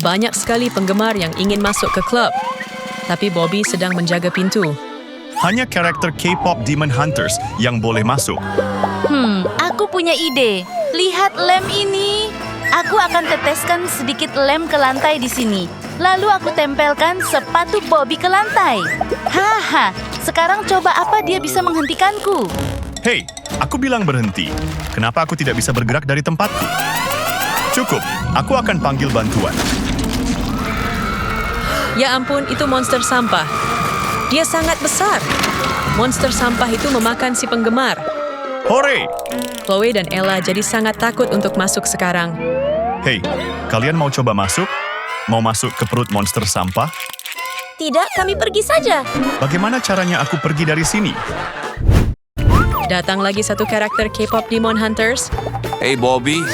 Banyak sekali penggemar yang ingin masuk ke klub. Tapi Bobby sedang menjaga pintu. Hanya karakter K-pop Demon Hunters yang boleh masuk. Aku punya ide. Lihat lem ini. Aku akan teteskan sedikit lem ke lantai di sini. Lalu aku tempelkan sepatu Bobby ke lantai. Haha, sekarang coba apa dia bisa menghentikanku. Hei, aku bilang berhenti. Kenapa aku tidak bisa bergerak dari tempatku? Cukup, aku akan panggil bantuan. Ya ampun, itu monster sampah. Dia sangat besar. Monster sampah itu memakan si penggemar. Hore! Chloe dan Ella jadi sangat takut untuk masuk sekarang. Hei, kalian mau coba masuk? Mau masuk ke perut monster sampah? Tidak, kami pergi saja. Bagaimana caranya aku pergi dari sini? Datang lagi satu karakter K-pop Demon Hunters. Hei Bobby,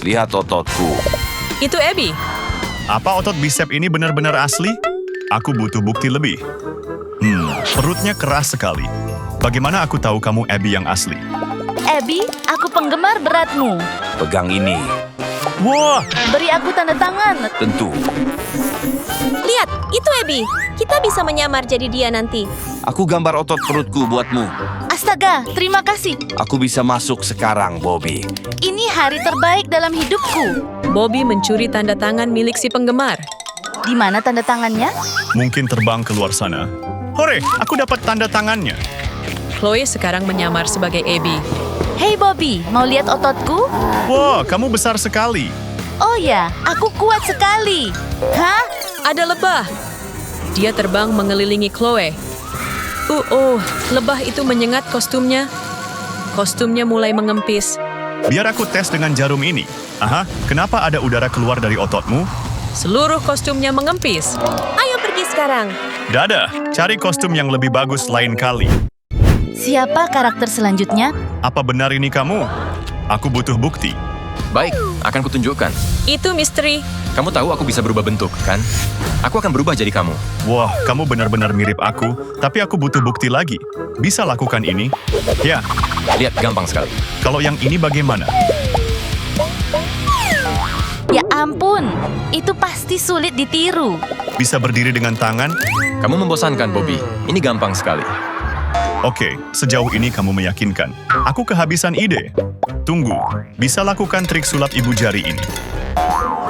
lihat ototku. Itu Abby. Apa otot bisep ini benar-benar asli? Aku butuh bukti lebih. Perutnya keras sekali. Bagaimana aku tahu kamu Abby yang asli? Abby, aku penggemar beratmu. Pegang ini. Wah, Beri aku tanda tangan. Tentu. Lihat, itu Abby. Kita bisa menyamar jadi dia nanti. Aku gambar otot perutku buatmu. Astaga, terima kasih. Aku bisa masuk sekarang, Bobby. Ini hari terbaik dalam hidupku. Bobby mencuri tanda tangan milik si penggemar. Di mana tanda tangannya? mungkin terbang keluar sana. Hore, aku dapat tanda tangannya. Chloe sekarang menyamar sebagai Abby. Hei Bobby, mau lihat ototku? Wah, kamu besar sekali. Oh ya, aku kuat sekali. Hah? Ada lebah. Dia terbang mengelilingi Chloe. Lebah itu menyengat kostumnya. Kostumnya mulai mengempis. Biar aku tes dengan jarum ini. Aha, kenapa ada udara keluar dari ototmu? Seluruh kostumnya mengempis. Ayo pergi sekarang. Dadah, cari kostum yang lebih bagus lain kali. Siapa karakter selanjutnya? Apa benar ini kamu? Aku butuh bukti. Baik, akan kutunjukkan. Itu misteri. Kamu tahu aku bisa berubah bentuk, kan? Aku akan berubah jadi kamu. Wah, kamu benar-benar mirip aku, tapi aku butuh bukti lagi. Bisa lakukan ini? Ya, Lihat, gampang sekali. kalau yang ini bagaimana? Ya ampun, itu pasti sulit ditiru. Bisa berdiri dengan tangan? Kamu membosankan, Bobby. Ini gampang sekali. Oke, sejauh ini kamu meyakinkan. Aku kehabisan ide. Tunggu, bisa lakukan trik sulap ibu jari ini.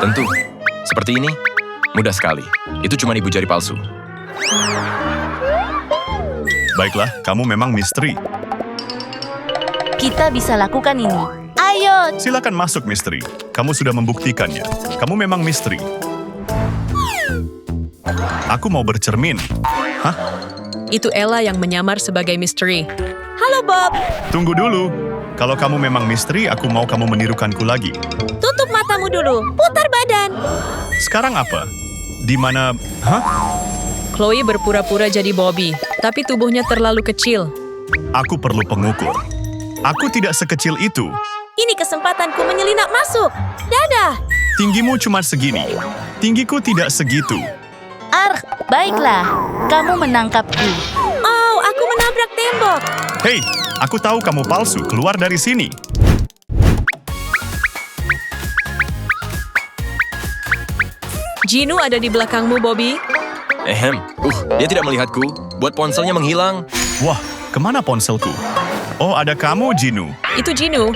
Tentu. Seperti ini? Mudah sekali. Itu cuma ibu jari palsu. Baiklah, kamu memang misteri. Kita bisa lakukan ini. Ayo, Silakan masuk, misteri. Kamu sudah membuktikannya. Kamu memang misteri. Aku mau bercermin. Hah? Itu Ella yang menyamar sebagai misteri. Halo Bob, Tunggu dulu. Kalau kamu memang misteri, aku mau kamu menirukanku lagi. tutup matamu dulu. Putar badan. Sekarang apa? Di mana? Hah? Chloe berpura-pura jadi Bobby, tapi tubuhnya terlalu kecil. Aku perlu pengukur. Aku tidak sekecil itu. Ini kesempatanku menyelinap masuk. Dadah. Tinggimu cuma segini. Tinggiku tidak segitu. baiklah. Kamu menangkapku. Oh, aku menabrak tembok. Hei, aku tahu kamu palsu. Keluar dari sini. Ginu ada di belakangmu, Bobby. Dia tidak melihatku. Buat ponselnya menghilang. Wah, kemana ponselku? Oh, ada kamu, Ginu. Itu Ginu.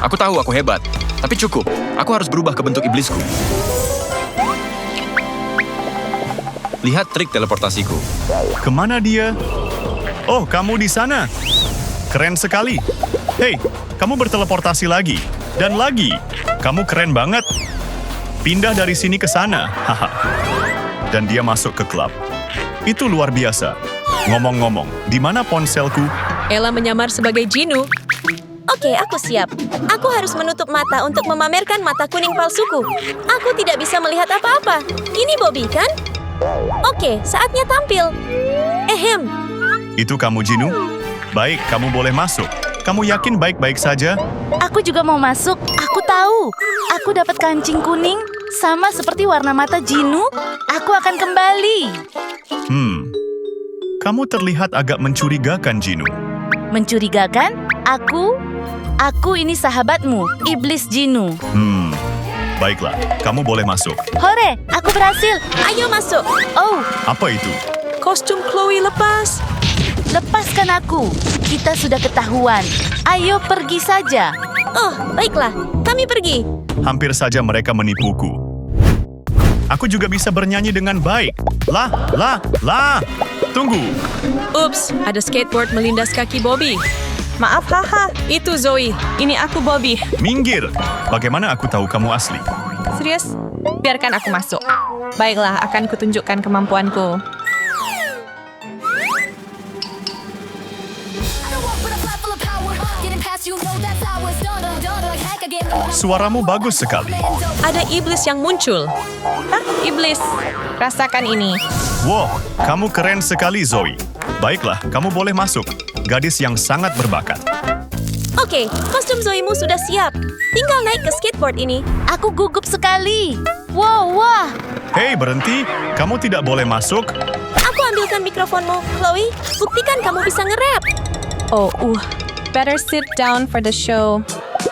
Aku tahu aku hebat. Tapi cukup. Aku harus berubah ke bentuk iblisku. Lihat trik teleportasiku. Kemana dia? Oh, kamu di sana. Keren sekali. Hei, kamu berteleportasi lagi. Dan lagi. Kamu keren banget. Pindah dari sini ke sana. Haha. Dan dia masuk ke klub. Itu luar biasa. Ngomong-ngomong, di mana ponselku? Ella menyamar sebagai Ginu. Oke, aku siap. Aku harus menutup mata untuk memamerkan mata kuning palsuku. Aku tidak bisa melihat apa-apa. Ini Bobby, kan? Oke, saatnya tampil. Ehem. Itu kamu, Ginu? Baik, kamu boleh masuk. Kamu yakin baik-baik saja? Aku juga mau masuk. Aku tahu. Aku dapat kancing kuning. Sama seperti warna mata Ginu. Aku akan kembali. Kamu terlihat agak mencurigakan, Ginu. Mencurigakan? Aku ini sahabatmu, Iblis Jinu. Baiklah, kamu boleh masuk. Hore, aku berhasil. Ayo masuk. Oh, Apa itu? Kostum Chloe lepas. lepaskan aku. Kita sudah ketahuan. Ayo pergi saja. Oh, baiklah. Kami pergi. Hampir saja mereka menipuku. Aku juga bisa bernyanyi dengan baik. Lah. Tunggu. Ups, ada skateboard melindas kaki Bobby. Maaf, haha. Itu Zoe. Ini aku Bobby. Minggir. Bagaimana aku tahu kamu asli? Serius? Biarkan aku masuk. Baiklah, akan kutunjukkan kemampuanku. Suaramu bagus sekali. Ada iblis yang muncul. Hah, iblis. Rasakan ini. Wow, kamu keren sekali, Zoe. Baiklah, kamu boleh masuk. Gadis yang sangat berbakat. Oke, kostum Zoe-mu sudah siap. Tinggal naik ke skateboard ini. Aku gugup sekali. Wow, wah. Hei, berhenti. Kamu tidak boleh masuk. Aku ambilkan mikrofonmu, Chloe. Buktikan kamu bisa nge-rap. Oh, better sit down for the show.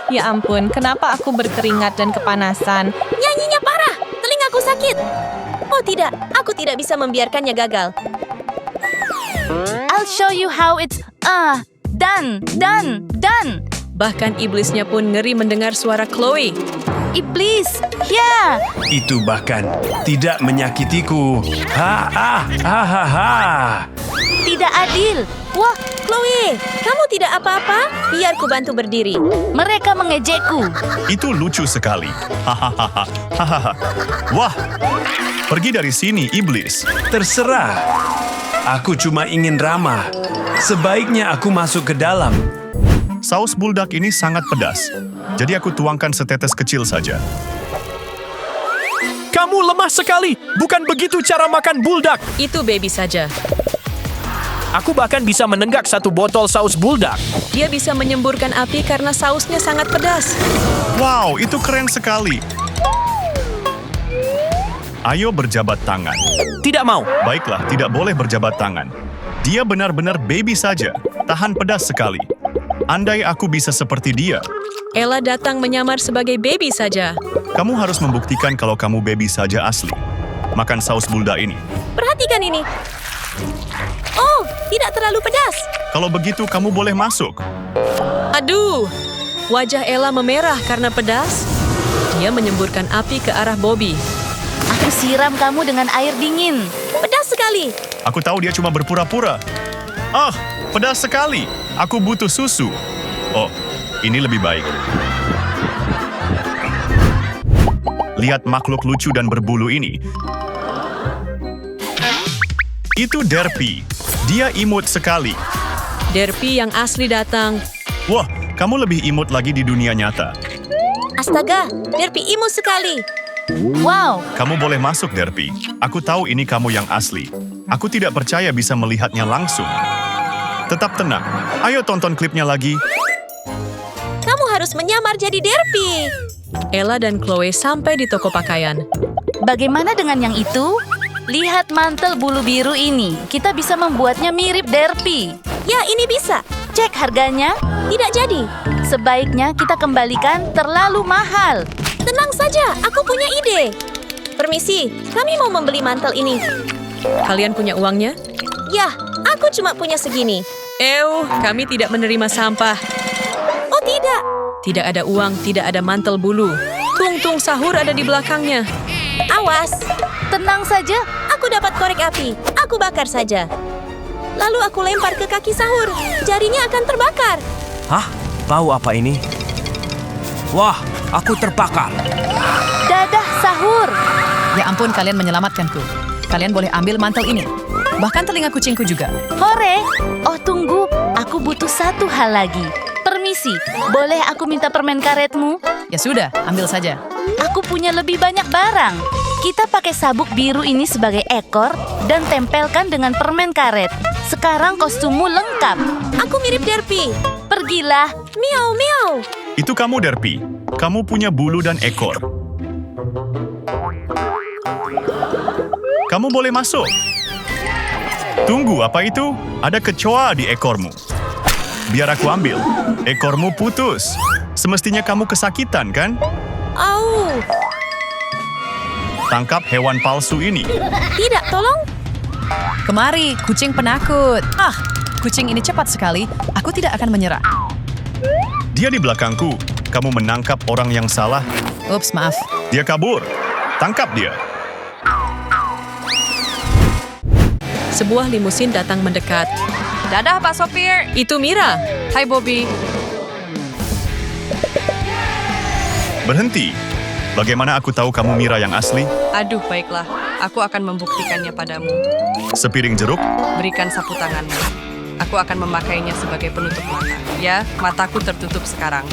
Ya ampun, kenapa aku berkeringat dan kepanasan? Nyanyinya parah. Telingaku sakit. Oh tidak, aku tidak bisa membiarkannya gagal. I'll show you how it's done. Bahkan iblisnya pun ngeri mendengar suara Chloe. Iblis, ya. Itu bahkan tidak menyakitiku. Tidak adil. Wah, Chloe, kamu tidak apa-apa? Biar ku bantu berdiri. Mereka mengejekku. Itu lucu sekali. Hahaha. Wah, pergi dari sini, iblis. Terserah. Aku cuma ingin ramah. Sebaiknya aku masuk ke dalam. Saus buldak ini sangat pedas. Jadi aku tuangkan setetes kecil saja. Kamu lemah sekali. Bukan begitu cara makan buldak. Itu baby saja. Aku bahkan bisa menenggak 1 botol saus buldak. Dia bisa menyemburkan api karena sausnya sangat pedas. Wow, itu keren sekali. Ayo berjabat tangan. Tidak mau. Baiklah, tidak boleh berjabat tangan. Dia benar-benar baby saja. Tahan pedas sekali. Andai aku bisa seperti dia. Ella datang menyamar sebagai baby saja. Kamu harus membuktikan kalau kamu baby saja asli. Makan saus buldak ini. Perhatikan ini. Oh, tidak terlalu pedas. Kalau begitu, kamu boleh masuk. Aduh, wajah Ella memerah karena pedas. Dia menyemburkan api ke arah Bobby. Aku siram kamu dengan air dingin. Pedas sekali. Aku tahu dia cuma berpura-pura. Ah, pedas sekali. Aku butuh susu. Oh, ini lebih baik. Lihat makhluk lucu dan berbulu ini. Itu Derpy. Dia imut sekali. Derpy yang asli datang. Wah, kamu lebih imut lagi di dunia nyata. Astaga, Derpy imut sekali. Wow, Kamu boleh masuk, Derpy. Aku tahu ini kamu yang asli. Aku tidak percaya bisa melihatnya langsung. Tetap tenang. Ayo tonton klipnya lagi. Kamu harus menyamar jadi Derpy. Ella dan Chloe sampai di toko pakaian. bagaimana dengan yang itu? Lihat mantel bulu biru ini. Kita bisa membuatnya mirip Derpy. Ya, ini bisa. Cek harganya. Tidak jadi. Sebaiknya kita kembalikan, terlalu mahal. Tenang saja, aku punya ide. Permisi, kami mau membeli mantel ini. Kalian punya uangnya? Ya, aku cuma punya segini. Kami tidak menerima sampah. Oh tidak, Tidak ada uang, tidak ada mantel bulu. Tung-tung sahur ada di belakangnya. awas. Tenang saja. Aku dapat korek api. Aku bakar saja. Lalu aku lempar ke kaki sahur. Jarinya akan terbakar. Hah? Tahu apa ini? Wah, aku terbakar. Dadah sahur. Ya ampun, kalian menyelamatkanku. Kalian boleh ambil mantel ini. Bahkan telinga kucingku juga. Hore. Oh tunggu, aku butuh satu hal lagi. Permisi, boleh aku minta permen karetmu? Ya sudah, ambil saja. Aku punya lebih banyak barang. Kita pakai sabuk biru ini sebagai ekor dan tempelkan dengan permen karet. Sekarang kostummu lengkap. Aku mirip Derpy. Pergilah. Miau, miau. Itu kamu, Derpy. Kamu punya bulu dan ekor. Kamu boleh masuk. Tunggu, apa itu? Ada kecoa di ekormu. biar aku ambil. Ekormu putus. Semestinya kamu kesakitan, kan? Au! Tangkap hewan palsu ini. Tidak, tolong. Kemari, kucing penakut. Kucing ini cepat sekali. Aku tidak akan menyerah. Dia di belakangku. Kamu menangkap orang yang salah. Ups, maaf. Dia kabur. Tangkap dia. Sebuah limusin datang mendekat. Dadah, Pak Sopir. Itu Mira. Hai, Bobby. Berhenti. Bagaimana aku tahu kamu Mira yang asli? Aduh, baiklah. Aku akan membuktikannya padamu. Sepiring jeruk? Berikan sapu tanganmu. Aku akan memakainya sebagai penutup mata. Ya, mataku tertutup sekarang.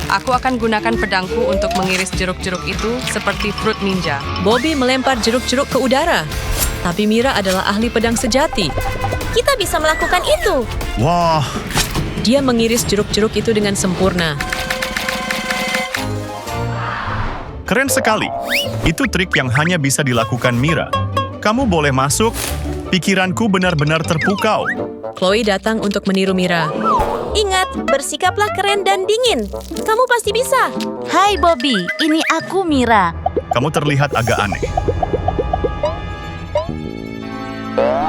Aku akan gunakan pedangku untuk mengiris jeruk-jeruk itu seperti fruit ninja. Bobby melempar jeruk-jeruk ke udara. Tapi Mira adalah ahli pedang sejati. Kita bisa melakukan itu. Wah, Dia mengiris jeruk-jeruk itu dengan sempurna. keren sekali. Itu trik yang hanya bisa dilakukan Mira. Kamu boleh masuk. Pikiranku benar-benar terpukau. Chloe datang untuk meniru Mira. Ingat, bersikaplah keren dan dingin. Kamu pasti bisa. Hai Bobby, ini aku Mira. Kamu terlihat agak aneh.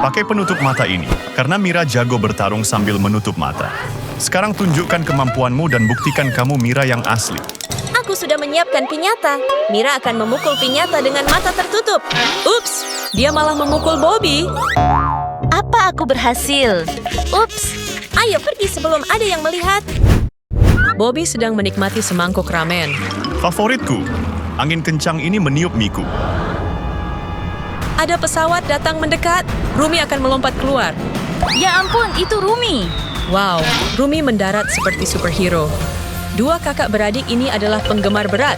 Pakai penutup mata ini, karena Mira jago bertarung sambil menutup mata. Sekarang tunjukkan kemampuanmu dan buktikan kamu Mira yang asli. Aku sudah menyiapkan pinyata. Mira akan memukul pinyata dengan mata tertutup. Ups, dia malah memukul Bobby. Apa aku berhasil? Ups, ayo pergi sebelum ada yang melihat. Bobby sedang menikmati semangkuk ramen. Favoritku, angin kencang ini meniup miku. Ada pesawat datang mendekat. Rumi akan melompat keluar. Ya ampun, itu Rumi. Wow, Rumi mendarat seperti superhero. Dua kakak beradik ini adalah penggemar berat.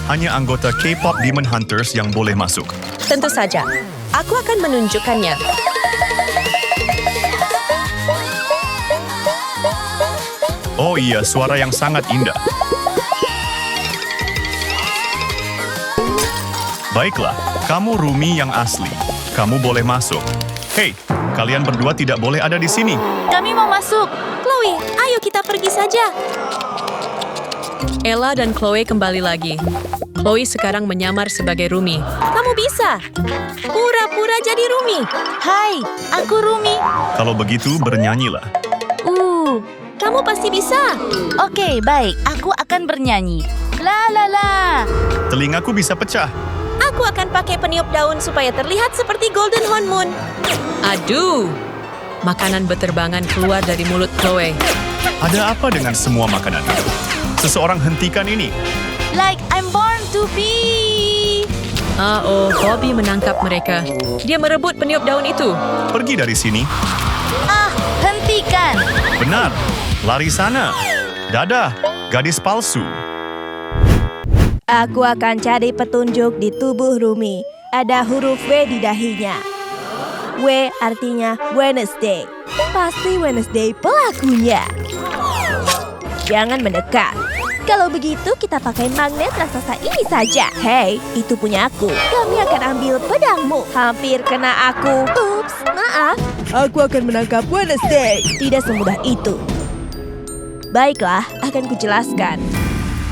Hanya anggota K-pop Demon Hunters yang boleh masuk. Tentu saja. Aku akan menunjukkannya. Oh iya, suara yang sangat indah. Baiklah, kamu Rumi yang asli. Kamu boleh masuk. Hei, kalian berdua tidak boleh ada di sini. Kami mau masuk. Chloe, ayo kita pergi saja. Ella dan Chloe kembali lagi. Chloe sekarang menyamar sebagai Rumi. Kamu bisa. Pura-pura jadi Rumi. Hai, aku Rumi. Kalau begitu, bernyanyilah. Kamu pasti bisa. Oke, baik. Aku akan bernyanyi. La la la. Telingaku bisa pecah. Aku akan pakai peniup daun supaya terlihat seperti Golden Honeymoon. Aduh, makanan beterbangan keluar dari mulut Chloe. Ada apa dengan semua makanan itu? Seseorang hentikan ini. Like I'm born to be. Bobby menangkap mereka. Dia merebut peniup daun itu. Pergi dari sini. Hentikan. Benar. Lari sana. Dadah, gadis palsu. Aku akan cari petunjuk di tubuh Rumi. Ada huruf W di dahinya. W artinya Wednesday. Pasti Wednesday pelakunya. Jangan mendekat. Kalau begitu kita pakai magnet raksasa ini saja. Hei, itu punya aku. Kami akan ambil pedangmu. Hampir kena aku. Ups, maaf. Aku akan menangkap Wednesday. Tidak semudah itu. Baiklah, akan kujelaskan.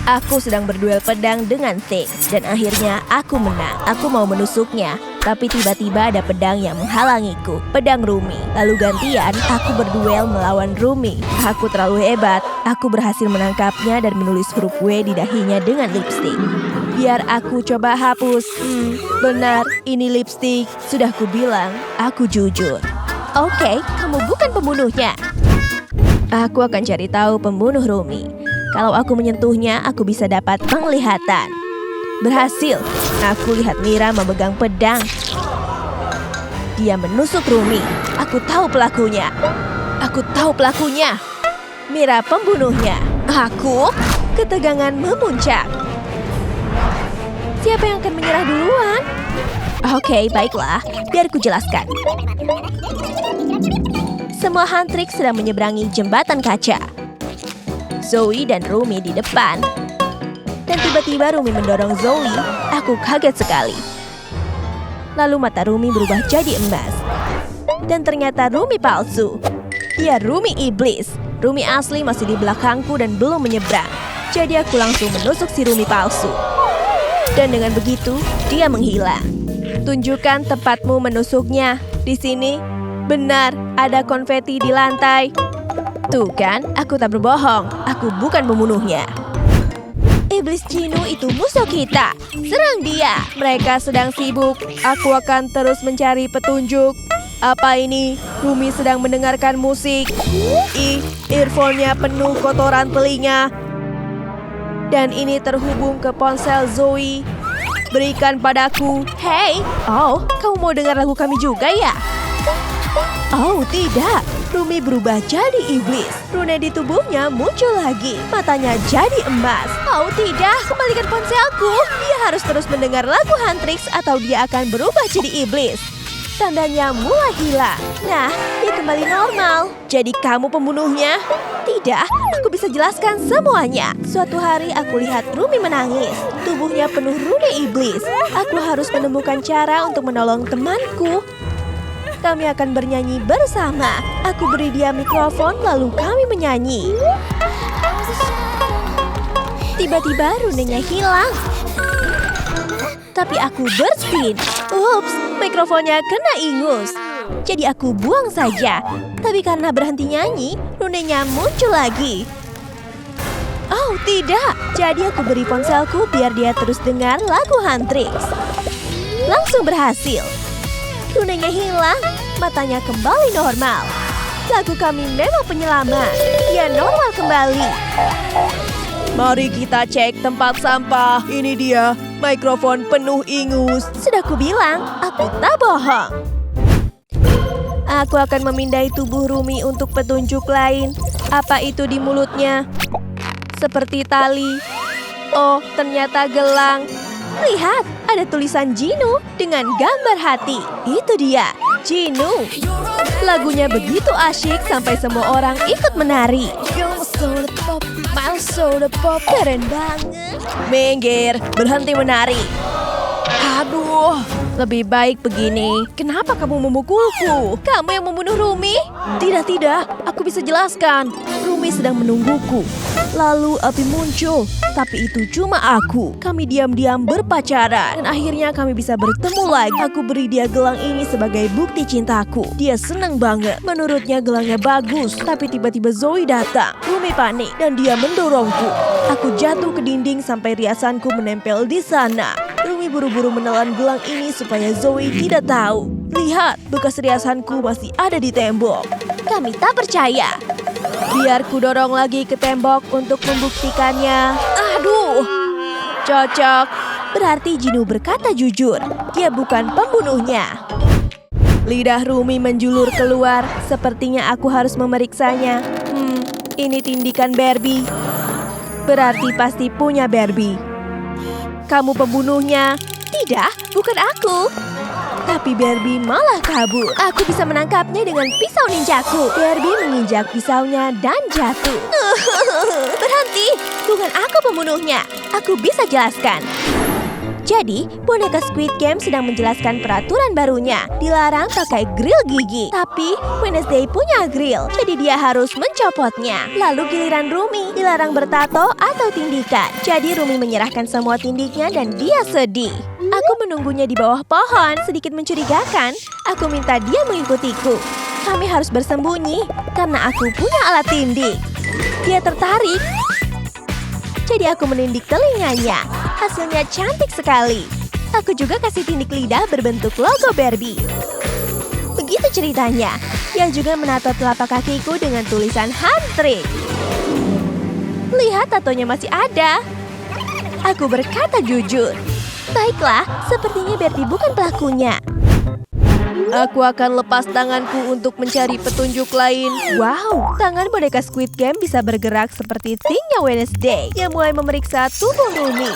Aku sedang berduel pedang dengan Thing, dan akhirnya aku menang. Aku mau menusuknya, tapi tiba-tiba ada pedang yang menghalangiku. Pedang Rumi. Lalu gantian, aku berduel melawan Rumi. Aku terlalu hebat. Aku berhasil menangkapnya dan menulis huruf W di dahinya dengan lipstik. Biar aku coba hapus. Benar, ini lipstik. Sudah kubilang, aku jujur. Oke, kamu bukan pembunuhnya. Aku akan cari tahu pembunuh Rumi. Kalau aku menyentuhnya, aku bisa dapat penglihatan. Berhasil. Aku lihat Mira memegang pedang. Dia menusuk Rumi. Aku tahu pelakunya. Aku tahu pelakunya. Mira pembunuhnya. Aku? Ketegangan memuncak. Siapa yang akan menyerah duluan? Oke, baiklah. Biar ku jelaskan. Semua Huntrix sedang menyeberangi jembatan kaca. Zoe dan Rumi di depan. Dan tiba-tiba Rumi mendorong Zoe. Aku kaget sekali. Lalu mata Rumi berubah jadi emas. dan ternyata Rumi palsu. Dia Rumi iblis. Rumi asli masih di belakangku dan belum menyeberang. Jadi aku langsung menusuk si Rumi palsu. Dan dengan begitu, dia menghilang. Tunjukkan tempatmu menusuknya. Di sini, benar, ada konfeti di lantai. Tuh kan, aku tak berbohong. Aku bukan pembunuhnya. Iblis Jinu itu musuh kita. Serang dia. Mereka sedang sibuk. Aku akan terus mencari petunjuk. Apa ini? Rumi sedang mendengarkan musik. Earphone-nya penuh kotoran telinga. Dan ini terhubung ke ponsel Zoe. Berikan padaku. Hey, kamu mau dengar lagu kami juga ya? Oh, tidak. Rumi berubah jadi iblis. Rune di tubuhnya muncul lagi. Matanya jadi emas. Oh, tidak. Kembalikan ponselku. Dia harus terus mendengar lagu Huntrix atau dia akan berubah jadi iblis. Tandanya mulai hilang. Nah, dia kembali normal. Jadi kamu pembunuhnya? Tidak, aku bisa jelaskan semuanya. Suatu hari aku lihat Rumi menangis. Tubuhnya penuh rune iblis. Aku harus menemukan cara untuk menolong temanku. Kami akan bernyanyi bersama. Aku beri dia mikrofon lalu kami menyanyi. Tiba-tiba runenya hilang. Tapi aku berspin. Ups, mikrofonnya kena ingus. Jadi aku buang saja. Tapi karena berhenti nyanyi, runenya muncul lagi. Oh tidak, jadi aku beri ponselku biar dia terus dengar lagu Huntrix. Langsung berhasil. Runenya hilang, matanya kembali normal. Lagu kami memang penyelamat. Dia normal kembali. Mari kita cek tempat sampah. Ini dia, mikrofon penuh ingus. Sudah kubilang, aku tak bohong. Aku akan memindai tubuh Rumi untuk petunjuk lain. Apa itu di mulutnya? Seperti tali. Oh, ternyata gelang. Lihat, ada tulisan Jinu dengan gambar hati. Itu dia, Jinu. Lagunya begitu asyik sampai semua orang ikut menari. Keren banget. Minggir, berhenti menari. Aduh, lebih baik begini. Kenapa kamu memukulku? Kamu yang membunuh Rumi? Tidak, aku bisa jelaskan. Rumi sedang menungguku. Lalu api muncul, tapi itu cuma aku. Kami diam-diam berpacaran, dan akhirnya kami bisa bertemu lagi. Aku beri dia gelang ini sebagai bukti cintaku. Dia senang banget. Menurutnya gelangnya bagus, tapi tiba-tiba Zoe datang. Rumi panik, dan dia mendorongku. Aku jatuh ke dinding sampai riasanku menempel di sana. Rumi buru-buru menelan gelang ini supaya Zoe tidak tahu. Lihat, bekas riasanku masih ada di tembok. Kami tak percaya. Biar ku dorong lagi ke tembok untuk membuktikannya. Aduh, cocok. Berarti Jinu berkata jujur. Dia bukan pembunuhnya. Lidah Rumi menjulur keluar. Sepertinya aku harus memeriksanya. Ini tindikan Barbie. Berarti pasti punya Barbie. Kamu pembunuhnya. Tidak, bukan aku. Tapi Barbie malah kabur. Aku bisa menangkapnya dengan pisau ninjaku. Barbie menginjak pisaunya dan jatuh. Berhenti, bukan aku pembunuhnya. Aku bisa jelaskan. Jadi, boneka Squid Game sedang menjelaskan peraturan barunya. Dilarang pakai grill gigi. Tapi, Wednesday punya grill, jadi dia harus mencopotnya. Lalu giliran Rumi, dilarang bertato atau tindikan. Jadi Rumi menyerahkan semua tindiknya dan dia sedih. Aku menunggunya di bawah pohon, sedikit mencurigakan. Aku minta dia mengikutiku. Kami harus bersembunyi, karena aku punya alat tindik. Dia tertarik. Jadi aku menindik telinganya. Hasilnya cantik sekali. Aku juga kasih tindik lidah berbentuk logo Barbie. Begitu ceritanya. Yang juga menato telapak kakiku dengan tulisan Huntrix. Lihat, tatonya masih ada. Aku berkata jujur. Baiklah, sepertinya Barbie bukan pelakunya. Aku akan lepas tanganku untuk mencari petunjuk lain. Wow, tangan boneka Squid Game bisa bergerak seperti Thing-nya Wednesday yang mulai memeriksa tubuh Rumi.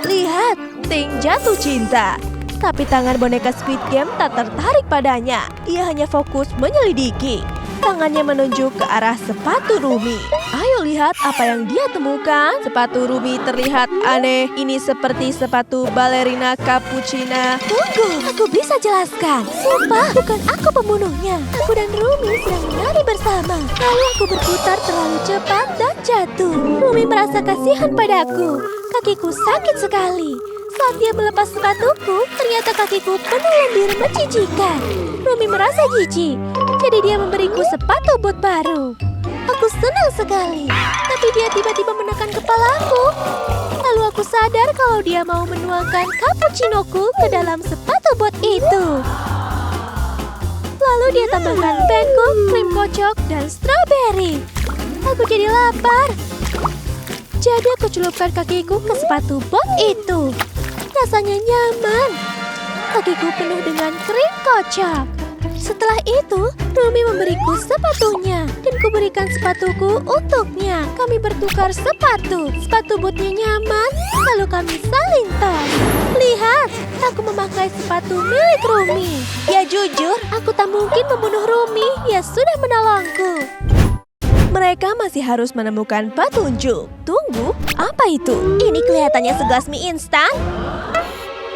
Lihat, Thing jatuh cinta. Tapi tangan boneka Squid Game tak tertarik padanya. Ia hanya fokus menyelidiki. Tangannya menunjuk ke arah sepatu Rumi. Ayo lihat apa yang dia temukan. Sepatu Rumi terlihat aneh. Ini seperti sepatu balerina cappuccina. Tunggu, aku bisa jelaskan. Sumpah, bukan aku pembunuhnya. Aku dan Rumi sedang menari bersama. Lalu aku berputar terlalu cepat dan jatuh. Rumi merasa kasihan padaku. Kakiku sakit sekali. Saat dia melepas sepatuku, ternyata kakiku penuh lendir menjijikan. Rumi merasa jijik, jadi dia memberiku sepatu bot baru. Aku senang sekali, tapi dia tiba-tiba menekan kepalaku. Lalu aku sadar kalau dia mau menuangkan cappuccinoku ke dalam sepatu bot itu. Lalu dia tambahkan pancake, krim kocok, dan strawberry. Aku jadi lapar. Jadi aku celupkan kakiku ke sepatu bot itu. Rasanya nyaman. Kakiku penuh dengan krim kocok. Setelah itu, Rumi memberiku sepatunya dan kuberikan sepatuku untuknya. Kami bertukar sepatu. Sepatu botnya nyaman, lalu kami saling tos. Lihat, aku memakai sepatu milik Rumi. Ya jujur, aku tak mungkin membunuh Rumi. Dia sudah menolongku. Mereka masih harus menemukan petunjuk. Tunggu, apa itu? Ini kelihatannya segelas mie instan.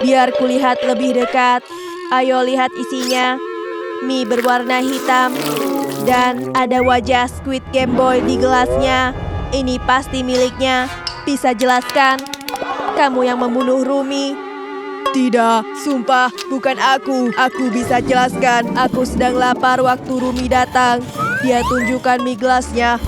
Biar kulihat lebih dekat. Ayo lihat isinya. Mie berwarna hitam. Dan ada wajah Squid Game Boy di gelasnya. Ini pasti miliknya. Bisa jelaskan? Kamu yang membunuh Rumi? Tidak, sumpah bukan aku. Aku bisa jelaskan. Aku sedang lapar waktu Rumi datang. Dia tunjukkan mie gelasnya.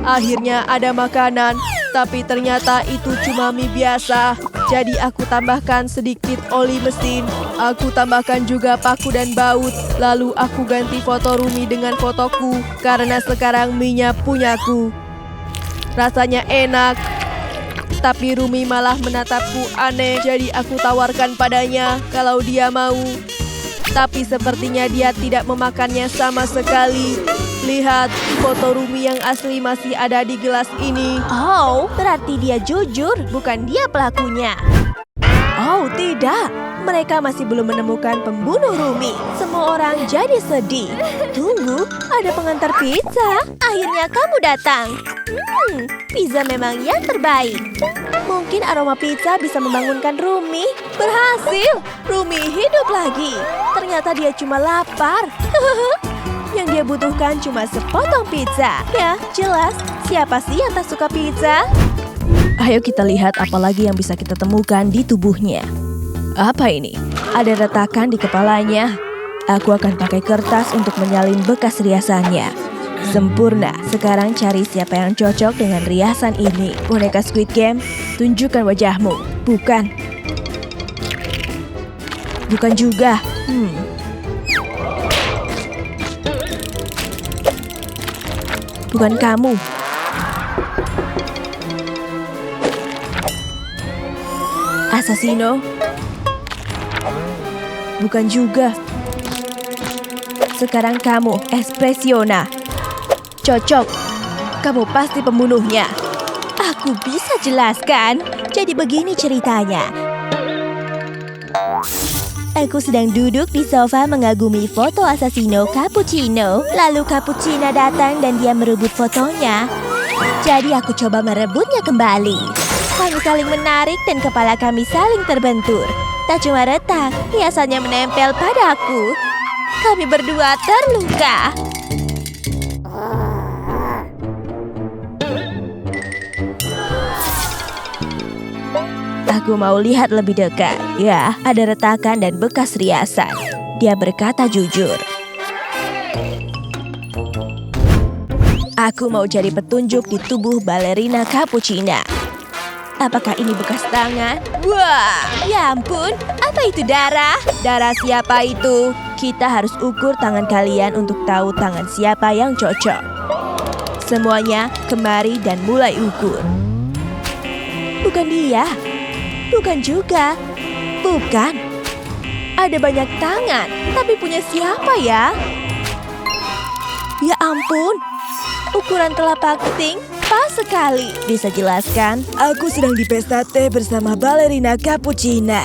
Akhirnya ada makanan, tapi ternyata itu cuma mie biasa. Jadi aku tambahkan sedikit oli mesin. Aku tambahkan juga paku dan baut. Lalu aku ganti foto Rumi dengan fotoku, karena sekarang mie-nya punyaku. Rasanya enak, tapi Rumi malah menatapku aneh. Jadi aku tawarkan padanya kalau dia mau. Tapi sepertinya dia tidak memakannya sama sekali. Lihat, foto Rumi yang asli masih ada di gelas ini. Oh, berarti dia jujur, bukan dia pelakunya. Oh, tidak. Mereka masih belum menemukan pembunuh Rumi. Semua orang jadi sedih. Tunggu, ada pengantar pizza. Akhirnya kamu datang. Pizza memang yang terbaik. Mungkin aroma pizza bisa membangunkan Rumi. Berhasil! Rumi hidup lagi. Ternyata dia cuma lapar. Yang dia butuhkan cuma sepotong pizza. Ya, jelas. Siapa sih yang tak suka pizza? Ayo kita lihat apa lagi yang bisa kita temukan di tubuhnya. Apa ini? Ada retakan di kepalanya. Aku akan pakai kertas untuk menyalin bekas riasannya. Sempurna. Sekarang cari siapa yang cocok dengan riasan ini. Boneka Squid Game, tunjukkan wajahmu. Bukan. Bukan juga. Bukan kamu. Assassino. Bukan juga. Sekarang kamu, Espressiona. Cocok. Kamu pasti pembunuhnya. Aku bisa jelaskan. Jadi begini ceritanya. Aku sedang duduk di sofa mengagumi foto Assassino Cappuccino. Lalu Cappuccino datang dan dia merebut fotonya. Jadi aku coba merebutnya kembali. Kami saling menarik dan kepala kami saling terbentur. Tak cuma retak, hiasannya menempel padaku. Kami berdua terluka. Aku mau lihat lebih dekat. Ya, ada retakan dan bekas riasan. Dia berkata jujur. Aku mau cari petunjuk di tubuh balerina Cappuccina. Apakah ini bekas tangan? Wah, ya ampun, apa itu darah? Darah siapa itu? Kita harus ukur tangan kalian untuk tahu tangan siapa yang cocok. Semuanya kemari dan mulai ukur. Bukan dia. Bukan juga. Bukan. Ada banyak tangan, tapi punya siapa ya? Ya ampun, ukuran telapak ting pas sekali. Bisa jelaskan? Aku sedang di pesta teh bersama balerina Cappuccina.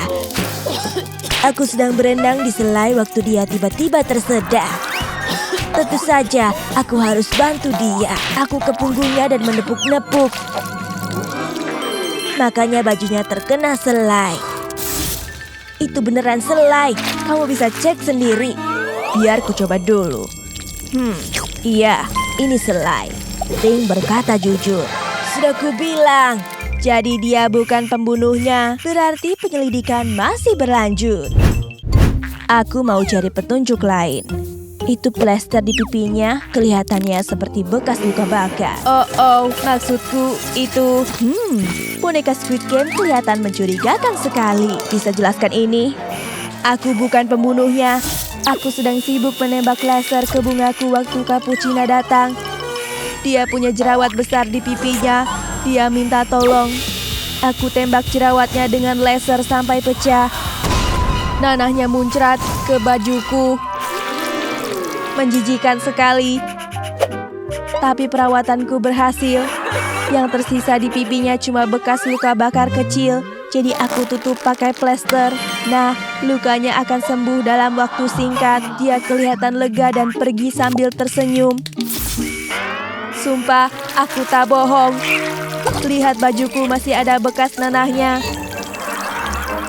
Aku sedang berenang di selai waktu dia tiba-tiba tersedak. Tentu saja, aku harus bantu dia. Aku ke punggungnya dan menepuk-nepuk. Makanya bajunya terkena selai. Itu beneran selai. Kamu bisa cek sendiri. Biar ku coba dulu. Iya, ini selai. Ting berkata jujur. Sudah ku bilang. Jadi dia bukan pembunuhnya. Berarti penyelidikan masih berlanjut. Aku mau cari petunjuk lain. Itu plester di pipinya kelihatannya seperti bekas luka bakar. Oh, maksudku itu... boneka Squid Game kelihatan mencurigakan sekali. Bisa jelaskan ini? Aku bukan pembunuhnya. Aku sedang sibuk menembak laser ke bungaku waktu Cappuccina datang. Dia punya jerawat besar di pipinya. Dia minta tolong. Aku tembak jerawatnya dengan laser sampai pecah. Nanahnya muncrat ke bajuku. Menjijikan sekali. Tapi perawatanku berhasil. Yang tersisa di pipinya cuma bekas luka bakar kecil. Jadi aku tutup pakai plester. Nah, lukanya akan sembuh dalam waktu singkat. Dia kelihatan lega dan pergi sambil tersenyum. Sumpah, aku tak bohong. Lihat bajuku masih ada bekas nanahnya.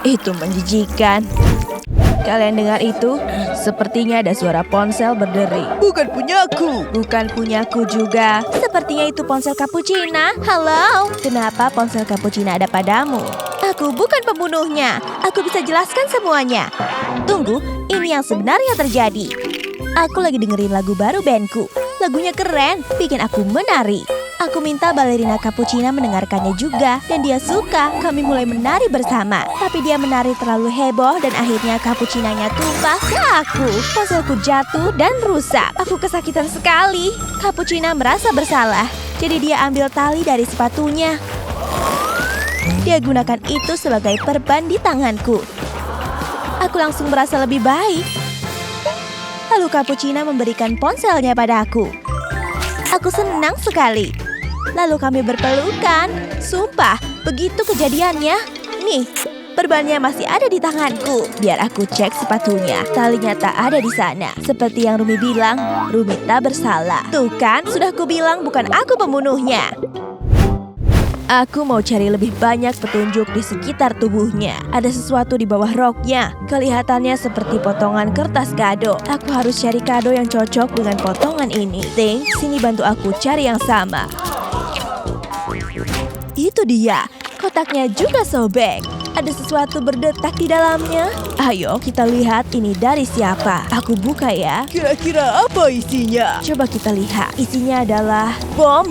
Itu menjijikan. Kalian dengar itu? Sepertinya ada suara ponsel berderi. Bukan punyaku. Bukan punyaku juga. Sepertinya itu ponsel Cappuccina. Halo. Kenapa ponsel Cappuccina ada padamu? Aku bukan pembunuhnya. Aku bisa jelaskan semuanya. Tunggu, ini yang sebenarnya terjadi. Aku lagi dengerin lagu baru bandku. Lagunya keren, bikin aku menari. Aku minta balerina Cappuccina mendengarkannya juga. Dan dia suka, kami mulai menari bersama. Tapi dia menari terlalu heboh dan akhirnya Cappuccinanya tumpah ke aku. Ponselku jatuh dan rusak. Aku kesakitan sekali. Cappuccina merasa bersalah. Jadi dia ambil tali dari sepatunya. Dia gunakan itu sebagai perban di tanganku. Aku langsung merasa lebih baik. Lalu Cappuccina memberikan ponselnya padaku. Aku senang sekali. Lalu kami berpelukan. Sumpah, begitu kejadiannya. Nih, perbannya masih ada di tanganku. Biar aku cek sepatunya. Talinya tak ada di sana. Seperti yang Rumi bilang, Rumi tak bersalah. Tuh kan, sudah kubilang bukan aku pembunuhnya. Aku mau cari lebih banyak petunjuk di sekitar tubuhnya. Ada sesuatu di bawah roknya. Kelihatannya seperti potongan kertas kado. Aku harus cari kado yang cocok dengan potongan ini. Ting, sini bantu aku cari yang sama. Itu dia. Kotaknya juga sobek. Ada sesuatu berdetak di dalamnya. Ayo kita lihat ini dari siapa. Aku buka ya. Kira-kira apa isinya? Coba kita lihat. Isinya adalah bom.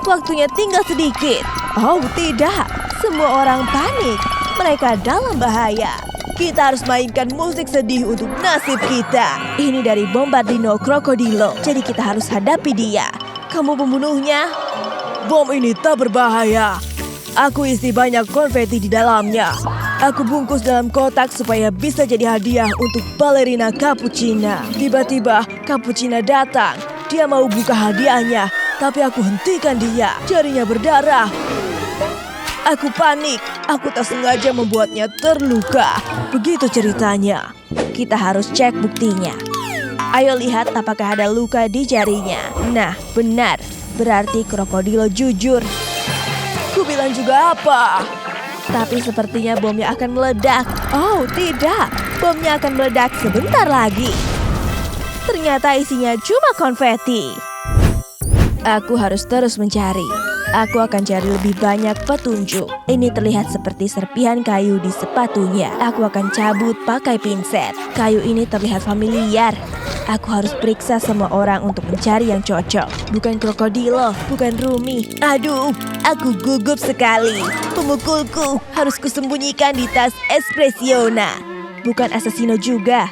Waktunya tinggal sedikit. Oh tidak, semua orang panik. Mereka dalam bahaya. Kita harus mainkan musik sedih untuk nasib kita. Ini dari Bombardino Krokodilo. Jadi kita harus hadapi dia. Kamu pembunuhnya? Bom ini tak berbahaya. Aku isi banyak konfeti di dalamnya. Aku bungkus dalam kotak supaya bisa jadi hadiah untuk balerina Cappuccina. Tiba-tiba Cappuccina datang. Dia mau buka hadiahnya. Tapi aku hentikan dia. Jarinya berdarah. Aku panik. Aku tak sengaja membuatnya terluka. Begitu ceritanya. Kita harus cek buktinya. Ayo lihat apakah ada luka di jarinya. Nah, benar. Berarti Krokodilo jujur. Ku bilang juga apa? Tapi sepertinya bomnya akan meledak. Oh, tidak. Bomnya akan meledak sebentar lagi. Ternyata isinya cuma konfeti. Aku harus terus mencari. Aku akan cari lebih banyak petunjuk. Ini terlihat seperti serpihan kayu di sepatunya. Aku akan cabut pakai pinset. Kayu ini terlihat familiar. Aku harus periksa semua orang untuk mencari yang cocok. Bukan Krokodilo, bukan Rumi. Aduh, aku gugup sekali. Pemukulku harus kusembunyikan di tas Espressiona. Bukan Assassino juga.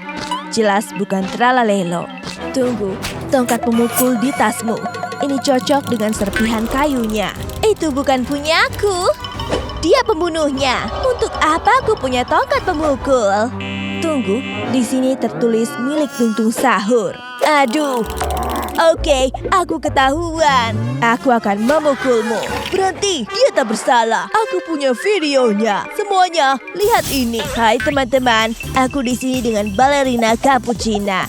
Jelas bukan Tralalelo. Tunggu, tongkat pemukul di tasmu. Ini cocok dengan serpihan kayunya. Itu bukan punyaku. Dia pembunuhnya. Untuk apa aku punya tongkat pemukul? Tunggu, di sini tertulis milik Tung Sahur. Aduh. Oke, aku ketahuan. Aku akan memukulmu. Berhenti, dia tak bersalah. Aku punya videonya. Semuanya, lihat ini. Hai teman-teman, aku di sini dengan balerina Cappuccina.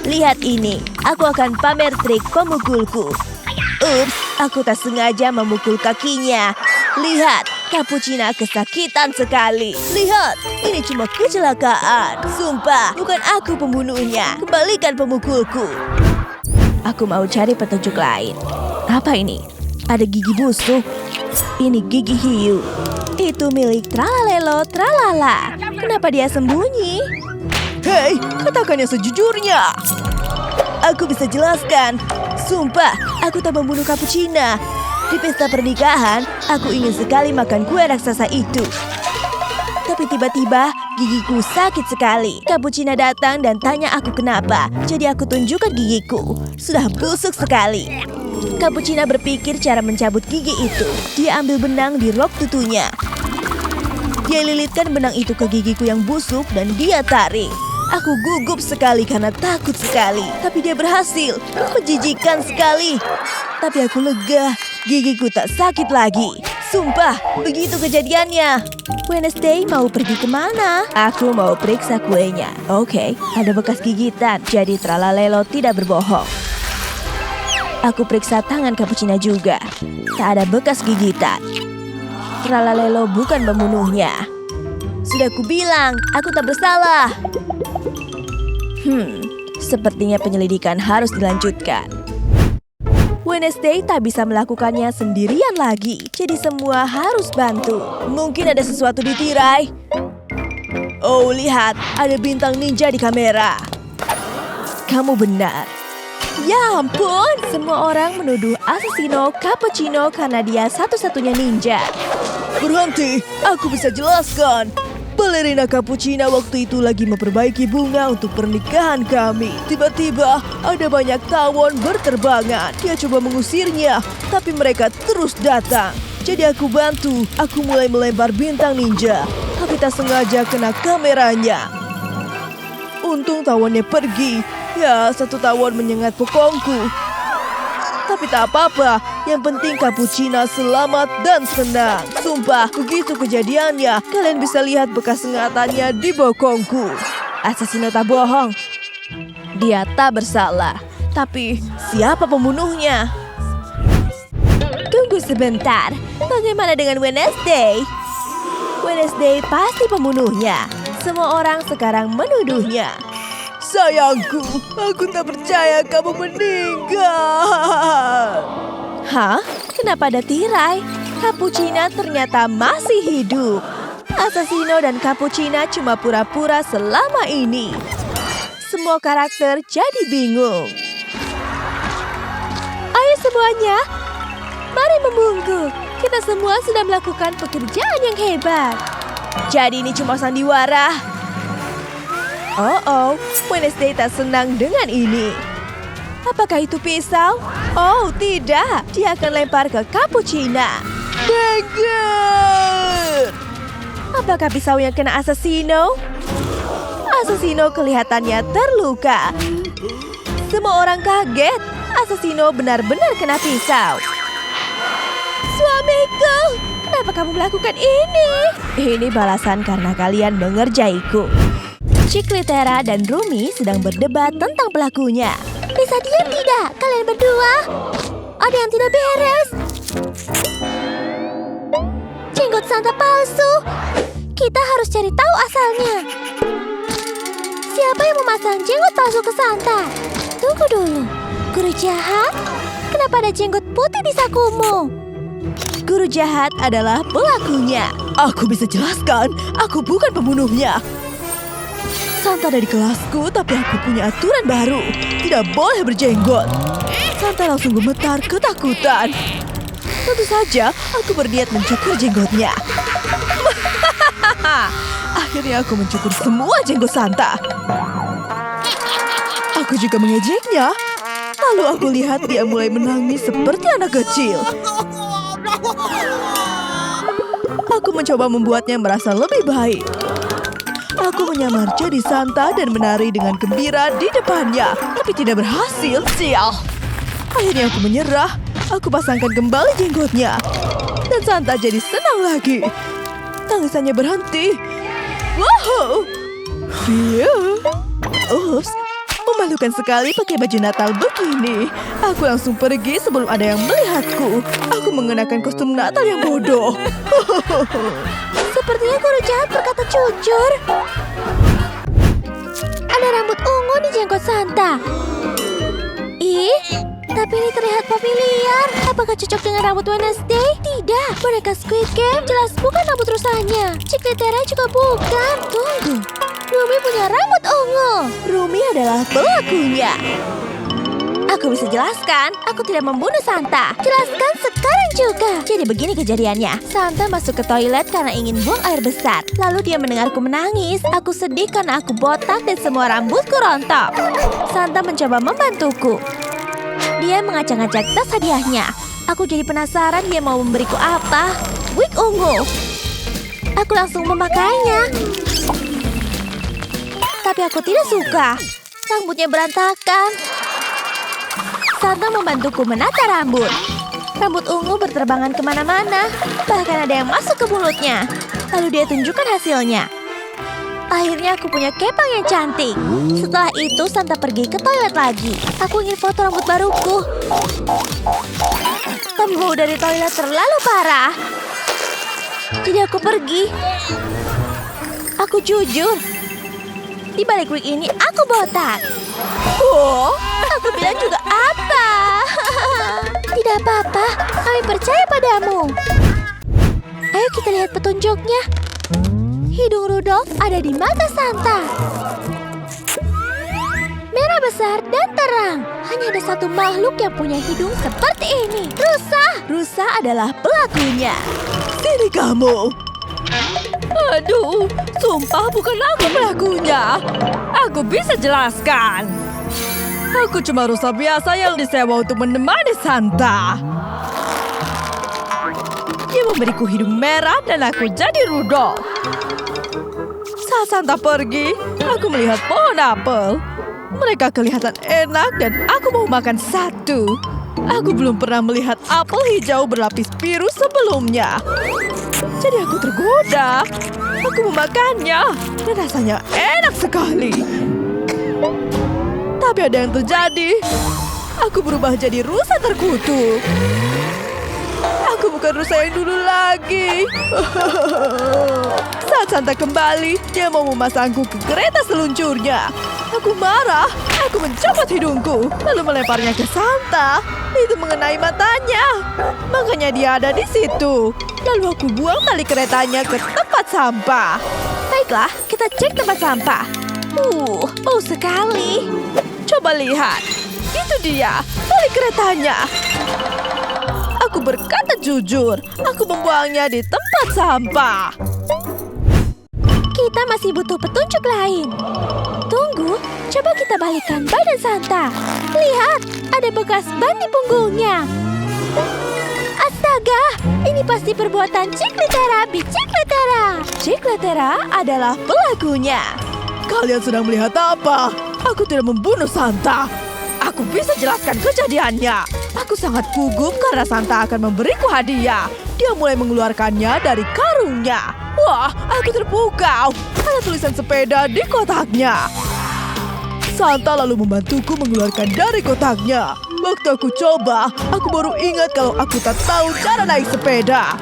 Lihat ini, aku akan pamer trik pemukulku. Ups, aku tak sengaja memukul kakinya. Lihat, Cappuccina kesakitan sekali. Lihat, ini cuma kecelakaan. Sumpah, bukan aku pembunuhnya. Kembalikan pemukulku. Aku mau cari petunjuk lain. Apa ini? Ada gigi busuk. Ini gigi hiu. Itu milik Tralalelo Tralala. Kenapa dia sembunyi? Hei, katakan yang sejujurnya. Aku bisa jelaskan. Sumpah, aku tak membunuh Cappuccina. Di pesta pernikahan, aku ingin sekali makan kue raksasa itu. Tapi tiba-tiba, gigiku sakit sekali. Cappuccina datang dan tanya aku kenapa. Jadi aku tunjukkan gigiku. Sudah busuk sekali. Cappuccina berpikir cara mencabut gigi itu. Dia ambil benang di rok tutunya. Dia lilitkan benang itu ke gigiku yang busuk dan dia tarik. Aku gugup sekali karena takut sekali. Tapi dia berhasil. Menjijikan sekali. Tapi aku lega. Gigiku tak sakit lagi. Sumpah, begitu kejadiannya. Wednesday mau pergi kemana? Aku mau periksa kuenya. Oke, ada bekas gigitan. Jadi Tralalelo tidak berbohong. Aku periksa tangan Cappuccina juga. Tak ada bekas gigitan. Tralalelo bukan pembunuhnya. Sudah kubilang, aku tak bersalah. Sepertinya penyelidikan harus dilanjutkan. Wednesday tak bisa melakukannya sendirian lagi. Jadi semua harus bantu. Mungkin ada sesuatu di tirai. Oh, lihat. Ada bintang ninja di kamera. Kamu benar. Ya ampun. Semua orang menuduh Assassino Cappuccino karena dia satu-satunya ninja. Berhenti. Aku bisa jelaskan. Balerina Cappuccina waktu itu lagi memperbaiki bunga untuk pernikahan kami. Tiba-tiba ada banyak tawon berterbangan. Dia coba mengusirnya, tapi mereka terus datang. Jadi aku bantu. Aku mulai melempar bintang ninja, tapi tak sengaja kena kameranya. Untung tawonnya pergi. Ya, satu tawon menyengat bokongku. Tapi tak apa-apa, yang penting Cappuccina selamat dan senang. Sumpah, begitu kejadiannya, kalian bisa lihat bekas sengatannya di bokongku. Assassino tak bohong. Dia tak bersalah. Tapi, siapa pembunuhnya? Tunggu sebentar, bagaimana dengan Wednesday? Wednesday pasti pembunuhnya. Semua orang sekarang menuduhnya. Sayangku, aku tak percaya kamu meninggal. Hah? Kenapa ada tirai? Cappuccina ternyata masih hidup. Assassino dan Cappuccina cuma pura-pura selama ini. Semua karakter jadi bingung. Ayo semuanya, mari membungkuk. Kita semua sudah melakukan pekerjaan yang hebat. Jadi ini cuma sandiwara. Oh, Wednesday tak senang dengan ini. Apakah itu pisau? Oh, tidak. Dia akan lempar ke Cappuccina. Dagger! Apakah pisau yang kena Assassino? Assassino kelihatannya terluka. Semua orang kaget. Assassino benar-benar kena pisau. Suamiku, kenapa kamu melakukan ini? Ini balasan karena kalian mengerjaiku. Ciklitera dan Rumi sedang berdebat tentang pelakunya. Bisa diam tidak, kalian berdua? Ada yang tidak beres. Jenggot Santa palsu. Kita harus cari tahu asalnya. Siapa yang memasang jenggot palsu ke Santa? Tunggu dulu. Guru jahat? Kenapa ada jenggot putih di sakumu? Guru jahat adalah pelakunya. Aku bisa jelaskan, aku bukan pembunuhnya. Santa ada di kelasku, tapi aku punya aturan baru. Tidak boleh berjenggot. Santa langsung gemetar ketakutan. Tentu saja, aku berniat mencukur jenggotnya. Akhirnya aku mencukur semua jenggot Santa. Aku juga mengejeknya. Lalu aku lihat dia mulai menangis seperti anak kecil. Aku mencoba membuatnya merasa lebih baik. Aku menyamar jadi Santa dan menari dengan gembira di depannya. Tapi tidak berhasil. Sial. Akhirnya aku menyerah. Aku pasangkan kembali jenggotnya. Dan Santa jadi senang lagi. Tangisannya berhenti. Wow. Dia. Ups. Memalukan sekali pakai baju Natal begini. Aku langsung pergi sebelum ada yang melihatku. Aku mengenakan kostum Natal yang bodoh. Sepertinya guru jahat berkata jujur. Ada rambut ungu di jenggot Santa. Ih, tapi ini terlihat familiar. Apakah cocok dengan rambut Wednesday? Tidak, boneka Squid Game jelas bukan rambut rusanya. Chicletera juga bukan. Tunggu, Rumi punya rambut ungu. Rumi adalah pelakunya. Aku bisa jelaskan, aku tidak membunuh Santa. Jelaskan sekarang juga. Jadi begini kejadiannya. Santa masuk ke toilet karena ingin buang air besar. Lalu dia mendengarku menangis. Aku sedih karena aku botak dan semua rambutku rontok. Santa mencoba membantuku. Dia mengacak-ngacak tas hadiahnya. Aku jadi penasaran dia mau memberiku apa. Wig ungu. Aku langsung memakainya. Tapi aku tidak suka. Rambutnya berantakan. Santa membantuku menata rambut. Rambut ungu berterbangan kemana-mana. Bahkan ada yang masuk ke mulutnya. Lalu dia tunjukkan hasilnya. Akhirnya aku punya kepang yang cantik. Setelah itu Santa pergi ke toilet lagi. Aku ingin foto rambut baruku. Tapi bau dari toilet terlalu parah. Jadi aku pergi. Aku jujur. Di balik wig ini aku botak. Oh, aku bilang juga apa? Tidak apa-apa, kami percaya padamu. Ayo kita lihat petunjuknya. Hidung Rudolph ada di mata Santa. Merah besar dan terang. Hanya ada satu makhluk yang punya hidung seperti ini. Rusa. Rusa adalah pelakunya. Sini kamu. Aduh, sumpah bukan aku pelakunya. Aku bisa jelaskan. Aku cuma rusa biasa yang disewa untuk menemani Santa. Dia memberiku hidung merah dan aku jadi Rudolph. Saat Santa pergi, aku melihat pohon apel. Mereka kelihatan enak dan aku mau makan satu. Aku belum pernah melihat apel hijau berlapis biru sebelumnya. Jadi aku tergoda. Aku memakannya dan rasanya enak sekali. Tapi ada yang terjadi. Aku berubah jadi rusa terkutuk. Aku bukan rusa yang dulu lagi. Saat Santa kembali, dia mau memasangku ke kereta seluncurnya. Aku marah. Aku mencopot hidungku, lalu melemparnya ke Santa. Itu mengenai matanya. Makanya dia ada di situ. Lalu aku buang tali keretanya ke tempat sampah. Baiklah, kita cek tempat sampah. Bau sekali. Coba lihat. Itu dia, tali keretanya. Aku berkata jujur, aku membuangnya di tempat sampah. Kita masih butuh petunjuk lain. Tunggu, coba kita balikan badan Santa. Lihat, ada bekas ban di punggungnya. Astaga, ini pasti perbuatan Chicletera, Chicletera. Chicletera adalah pelakunya. Kalian sedang melihat apa? Aku tidak membunuh Santa. Aku bisa jelaskan kejadiannya. Aku sangat gugup karena Santa akan memberiku hadiah. Dia mulai mengeluarkannya dari karungnya. Wah, aku terpukau. Ada tulisan sepeda di kotaknya. Santa lalu membantuku mengeluarkan dari kotaknya. Waktu aku coba, aku baru ingat kalau aku tak tahu cara naik sepeda.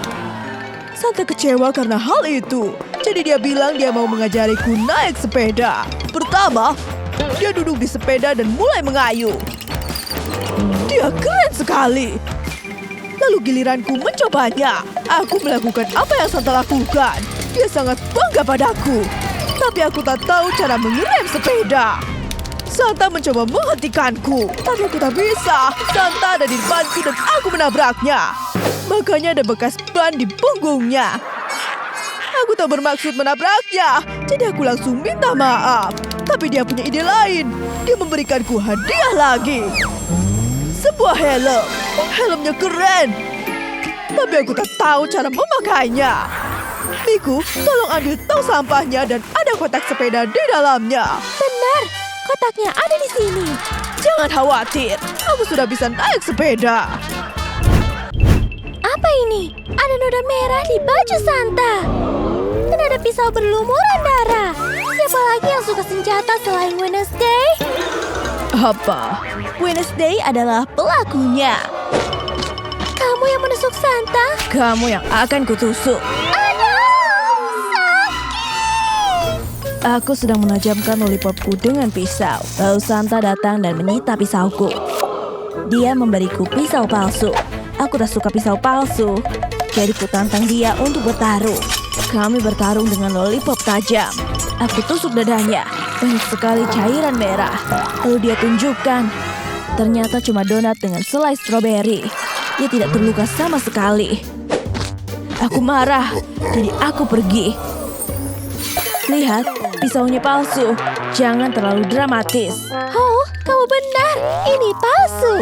Santa kecewa karena hal itu. Jadi dia bilang dia mau mengajariku naik sepeda. Pertama, dia duduk di sepeda dan mulai mengayuh. Dia keren sekali. Lalu giliranku mencobanya. Aku melakukan apa yang Santa lakukan. Dia sangat bangga padaku. Tapi aku tak tahu cara mengerem sepeda. Santa mencoba menghentikanku, tapi aku tak bisa. Santa ada di depanku dan aku menabraknya. Makanya ada bekas ban di punggungnya. Aku tak bermaksud menabraknya, jadi aku langsung minta maaf. Tapi dia punya ide lain. Dia memberikanku hadiah lagi. Sebuah helm. Helmnya keren. Tapi aku tak tahu cara memakainya. Miku, tolong ambil tong sampahnya dan ada kotak sepeda di dalamnya. Benar, kotaknya ada di sini. Jangan khawatir, aku sudah bisa naik sepeda. Apa ini? Ada noda merah di baju Santa. Dan ada pisau berlumuran darah. Siapa lagi yang suka senjata selain Wednesday? Apa? Wednesday adalah pelakunya. Kamu yang menusuk Santa? Kamu yang akan kutusuk. Aku sedang menajamkan lollipopku dengan pisau. Lalu Santa datang dan menyita pisauku. Dia memberiku pisau palsu. Aku tak suka pisau palsu. Jadi ku tantang dia untuk bertarung. Kami bertarung dengan lollipop tajam. Aku tusuk dadanya. Banyak sekali cairan merah. Lalu dia tunjukkan. Ternyata cuma donat dengan selai stroberi. Dia tidak terluka sama sekali. Aku marah. Jadi aku pergi. Lihat, pisaunya palsu. Jangan terlalu dramatis. Oh, kamu benar. Ini palsu.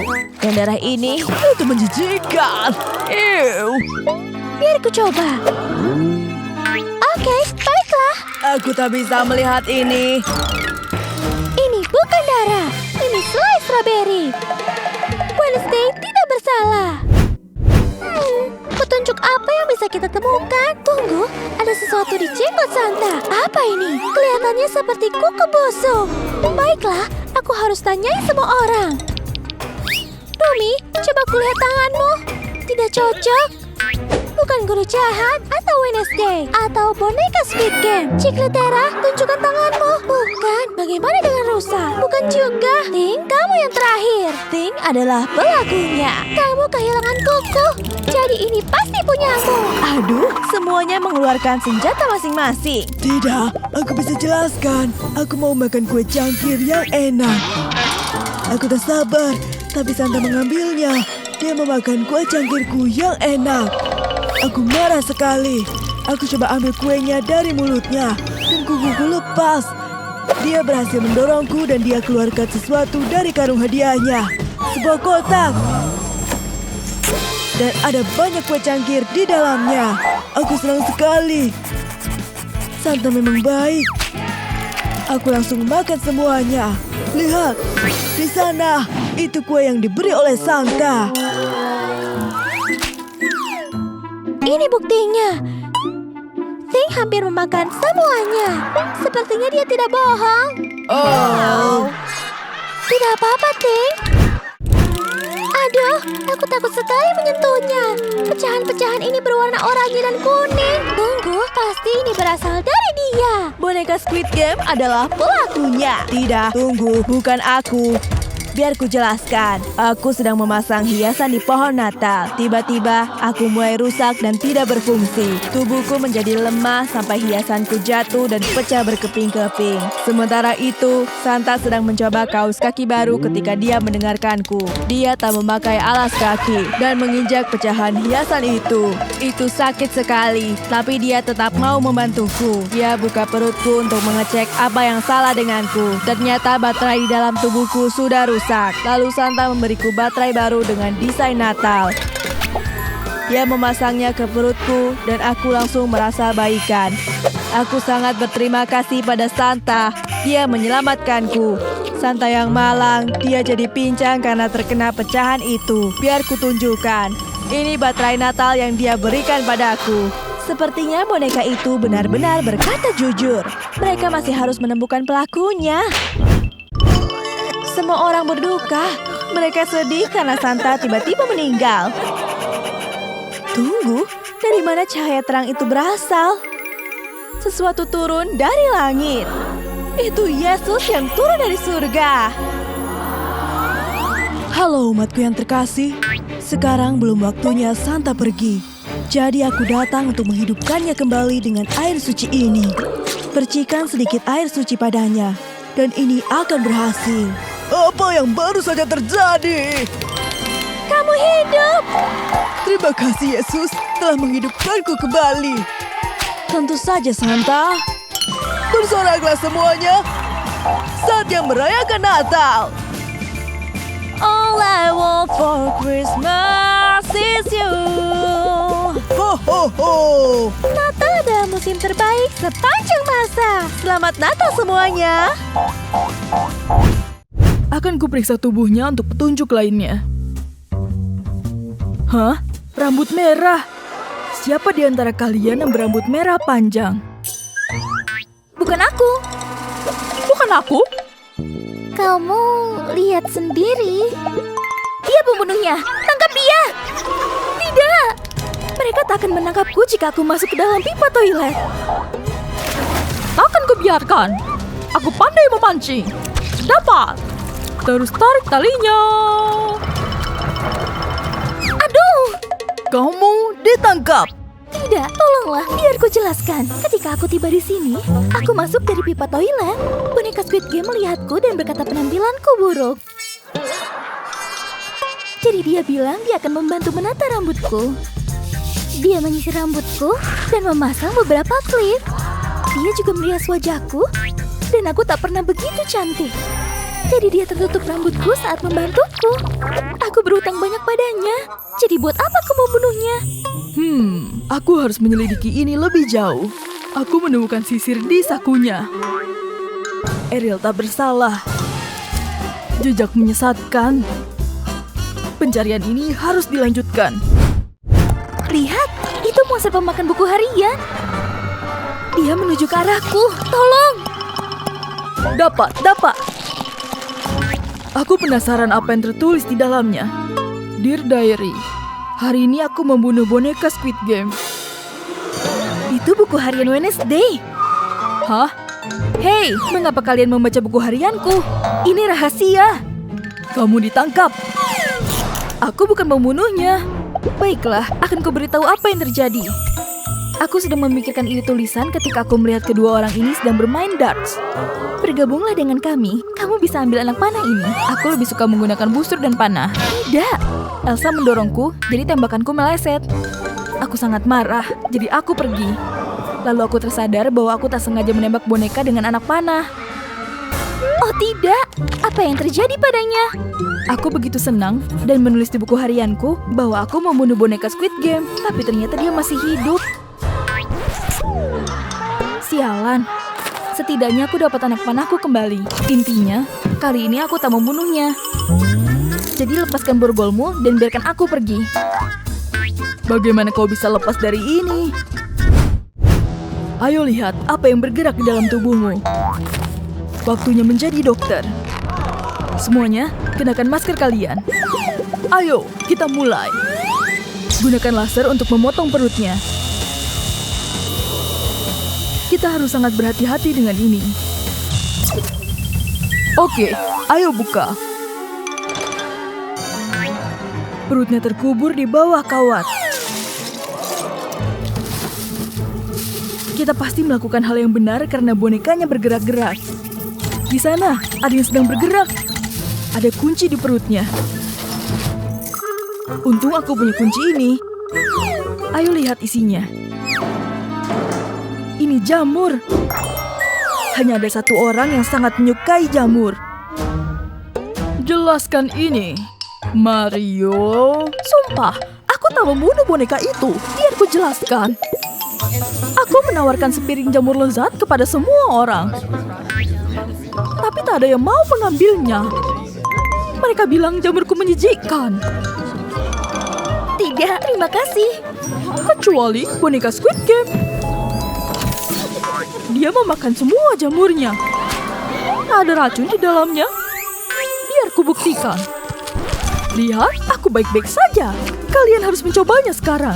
Dan darah ini itu menjijikan. Ew. Biar ku coba. Oke, baiklah. Aku tak bisa melihat ini. Ini bukan darah. Ini selai strawberry. Wednesday tidak bersalah. Petunjuk apa yang bisa kita temukan? Tunggu, ada sesuatu di jenggot Santa. Apa ini? Kelihatannya seperti kuku busuk. Baiklah, aku harus tanyai semua orang. Rumi, coba kulihat tanganmu. Tidak cocok. Bukan guru jahat atau Wednesday atau boneka Squid Game. Cikletera, tunjukkan tanganmu. Bukan. Bagaimana dengan Rusa? Bukan juga. Ting, kamu yang terakhir. Ting adalah pelakunya. Kamu kehilangan kuku. Jadi ini pasti punyamu. Aduh, semuanya mengeluarkan senjata masing-masing. Tidak, aku bisa jelaskan. Aku mau makan kue cangkir yang enak. Aku tak sabar, tapi Santa mengambilnya. Dia memakan kue cangkirku yang enak. Aku marah sekali. Aku coba ambil kuenya dari mulutnya dan kukuku lepas. Dia berhasil mendorongku dan dia keluarkan sesuatu dari karung hadiahnya. Sebuah kotak. Dan ada banyak kue cangkir di dalamnya. Aku senang sekali. Santa memang baik. Aku langsung makan semuanya. Lihat, di sana. Itu kue yang diberi oleh Santa. Ini buktinya. Ting hampir memakan semuanya. Sepertinya dia tidak bohong. Oh. Tidak apa-apa, Ting. Aduh, aku takut sekali menyentuhnya. Pecahan-pecahan ini berwarna oranye dan kuning. Tunggu, pasti ini berasal dari dia. Boneka Squid Game adalah pelakunya. Tidak, tunggu, bukan aku. Biar ku jelaskan. Aku sedang memasang hiasan di pohon Natal. Tiba-tiba, aku mulai rusak dan tidak berfungsi. Tubuhku menjadi lemah sampai hiasanku jatuh dan pecah berkeping-keping. Sementara itu, Santa sedang mencoba kaos kaki baru ketika dia mendengarkanku. Dia tak memakai alas kaki dan menginjak pecahan hiasan itu. Itu sakit sekali, tapi dia tetap mau membantuku. Dia buka perutku untuk mengecek apa yang salah denganku. Ternyata baterai di dalam tubuhku sudah rusak. Lalu Santa memberiku baterai baru dengan desain Natal. Dia memasangnya ke perutku dan aku langsung merasa baikan. Aku sangat berterima kasih pada Santa. Dia menyelamatkanku. Santa yang malang, dia jadi pincang karena terkena pecahan itu. Biar kutunjukkan. Ini baterai Natal yang dia berikan padaku. Sepertinya boneka itu benar-benar berkata jujur. Mereka masih harus menemukan pelakunya. Semua orang berduka. Mereka sedih karena Santa tiba-tiba meninggal. Tunggu, dari mana cahaya terang itu berasal? Sesuatu turun dari langit. Itu Yesus yang turun dari surga. Halo umatku yang terkasih. Sekarang belum waktunya Santa pergi. Jadi aku datang untuk menghidupkannya kembali dengan air suci ini. Percikan sedikit air suci padanya. Dan ini akan berhasil. Apa yang baru saja terjadi? Kamu hidup. Terima kasih Yesus telah menghidupkanku kembali. Tentu saja Santa. Bersoraklah semuanya. Saatnya merayakan Natal. All I want for Christmas is you. Ho ho ho. Natal adalah musim terbaik sepanjang masa. Selamat Natal semuanya. Akan kuperiksa tubuhnya untuk petunjuk lainnya. Hah? Rambut merah? Siapa di antara kalian yang berambut merah panjang? Bukan aku. Bukan aku? Kamu lihat sendiri. Dia pembunuhnya. Tangkap dia. Tidak. Mereka tak akan menangkapku jika aku masuk ke dalam pipa toilet. Takkan kubiarkan. Aku pandai memancing. Dapat. Terus tarik talinya. Aduh. Kamu ditangkap. Tidak, tolonglah, biar ku jelaskan. Ketika aku tiba di sini, aku masuk dari pipa toilet. Boneka Squid Game melihatku dan berkata penampilanku buruk. Jadi dia bilang dia akan membantu menata rambutku. Dia menyisir rambutku dan memasang beberapa klip. Dia juga merias wajahku dan aku tak pernah begitu cantik. Jadi dia tertutup rambutku saat membantuku. Aku berhutang banyak padanya. Jadi buat apa aku membunuhnya? Aku harus menyelidiki ini lebih jauh. Aku menemukan sisir di sakunya. Ariel tak bersalah. Jejak menyesatkan. Pencarian ini harus dilanjutkan. Lihat, itu monster pemakan buku harian. Dia menuju ke arahku. Tolong. Dapat. Aku penasaran apa yang tertulis di dalamnya. Dear Diary, hari ini aku membunuh boneka Squid Game. Itu buku harian Wednesday. Hah? Hei, mengapa kalian membaca buku harianku? Ini rahasia. Kamu ditangkap. Aku bukan pembunuhnya. Baiklah, akan kuberitahu apa yang terjadi. Aku sedang memikirkan ide tulisan ketika aku melihat kedua orang ini sedang bermain darts. Bergabunglah dengan kami. Kamu bisa ambil anak panah ini. Aku lebih suka menggunakan busur dan panah. Tidak. Elsa mendorongku, jadi tembakanku meleset. Aku sangat marah, jadi aku pergi. Lalu aku tersadar bahwa aku tak sengaja menembak boneka dengan anak panah. Oh tidak, apa yang terjadi padanya? Aku begitu senang dan menulis di buku harianku bahwa aku membunuh boneka Squid Game, tapi ternyata dia masih hidup. Sialan. Setidaknya aku dapat anak panahku kembali. Intinya, kali ini aku tak membunuhnya. Jadi lepaskan borgolmu dan biarkan aku pergi. Bagaimana kau bisa lepas dari ini? Ayo lihat apa yang bergerak di dalam tubuhmu. Waktunya menjadi dokter. Semuanya, kenakan masker kalian. Ayo, kita mulai. Gunakan laser untuk memotong perutnya. Kita harus sangat berhati-hati dengan ini. Oke, ayo buka. Perutnya terkubur di bawah kawat. Kita pasti melakukan hal yang benar karena bonekanya bergerak-gerak. Di sana, ada yang sedang bergerak. Ada kunci di perutnya. Untung aku punya kunci ini. Ayo lihat isinya. Ini jamur. Hanya ada satu orang yang sangat menyukai jamur. Jelaskan ini, Mario. Sumpah, aku tak membunuh boneka itu. Biar ku jelaskan. Aku menawarkan sepiring jamur lezat kepada semua orang. Tapi tak ada yang mau mengambilnya. Mereka bilang jamurku menjijikkan. Tidak, terima kasih. Kecuali boneka Squid Game. Dia memakan semua jamurnya. Tak ada racun di dalamnya. Biar ku buktikan. Lihat, aku baik-baik saja. Kalian harus mencobanya sekarang.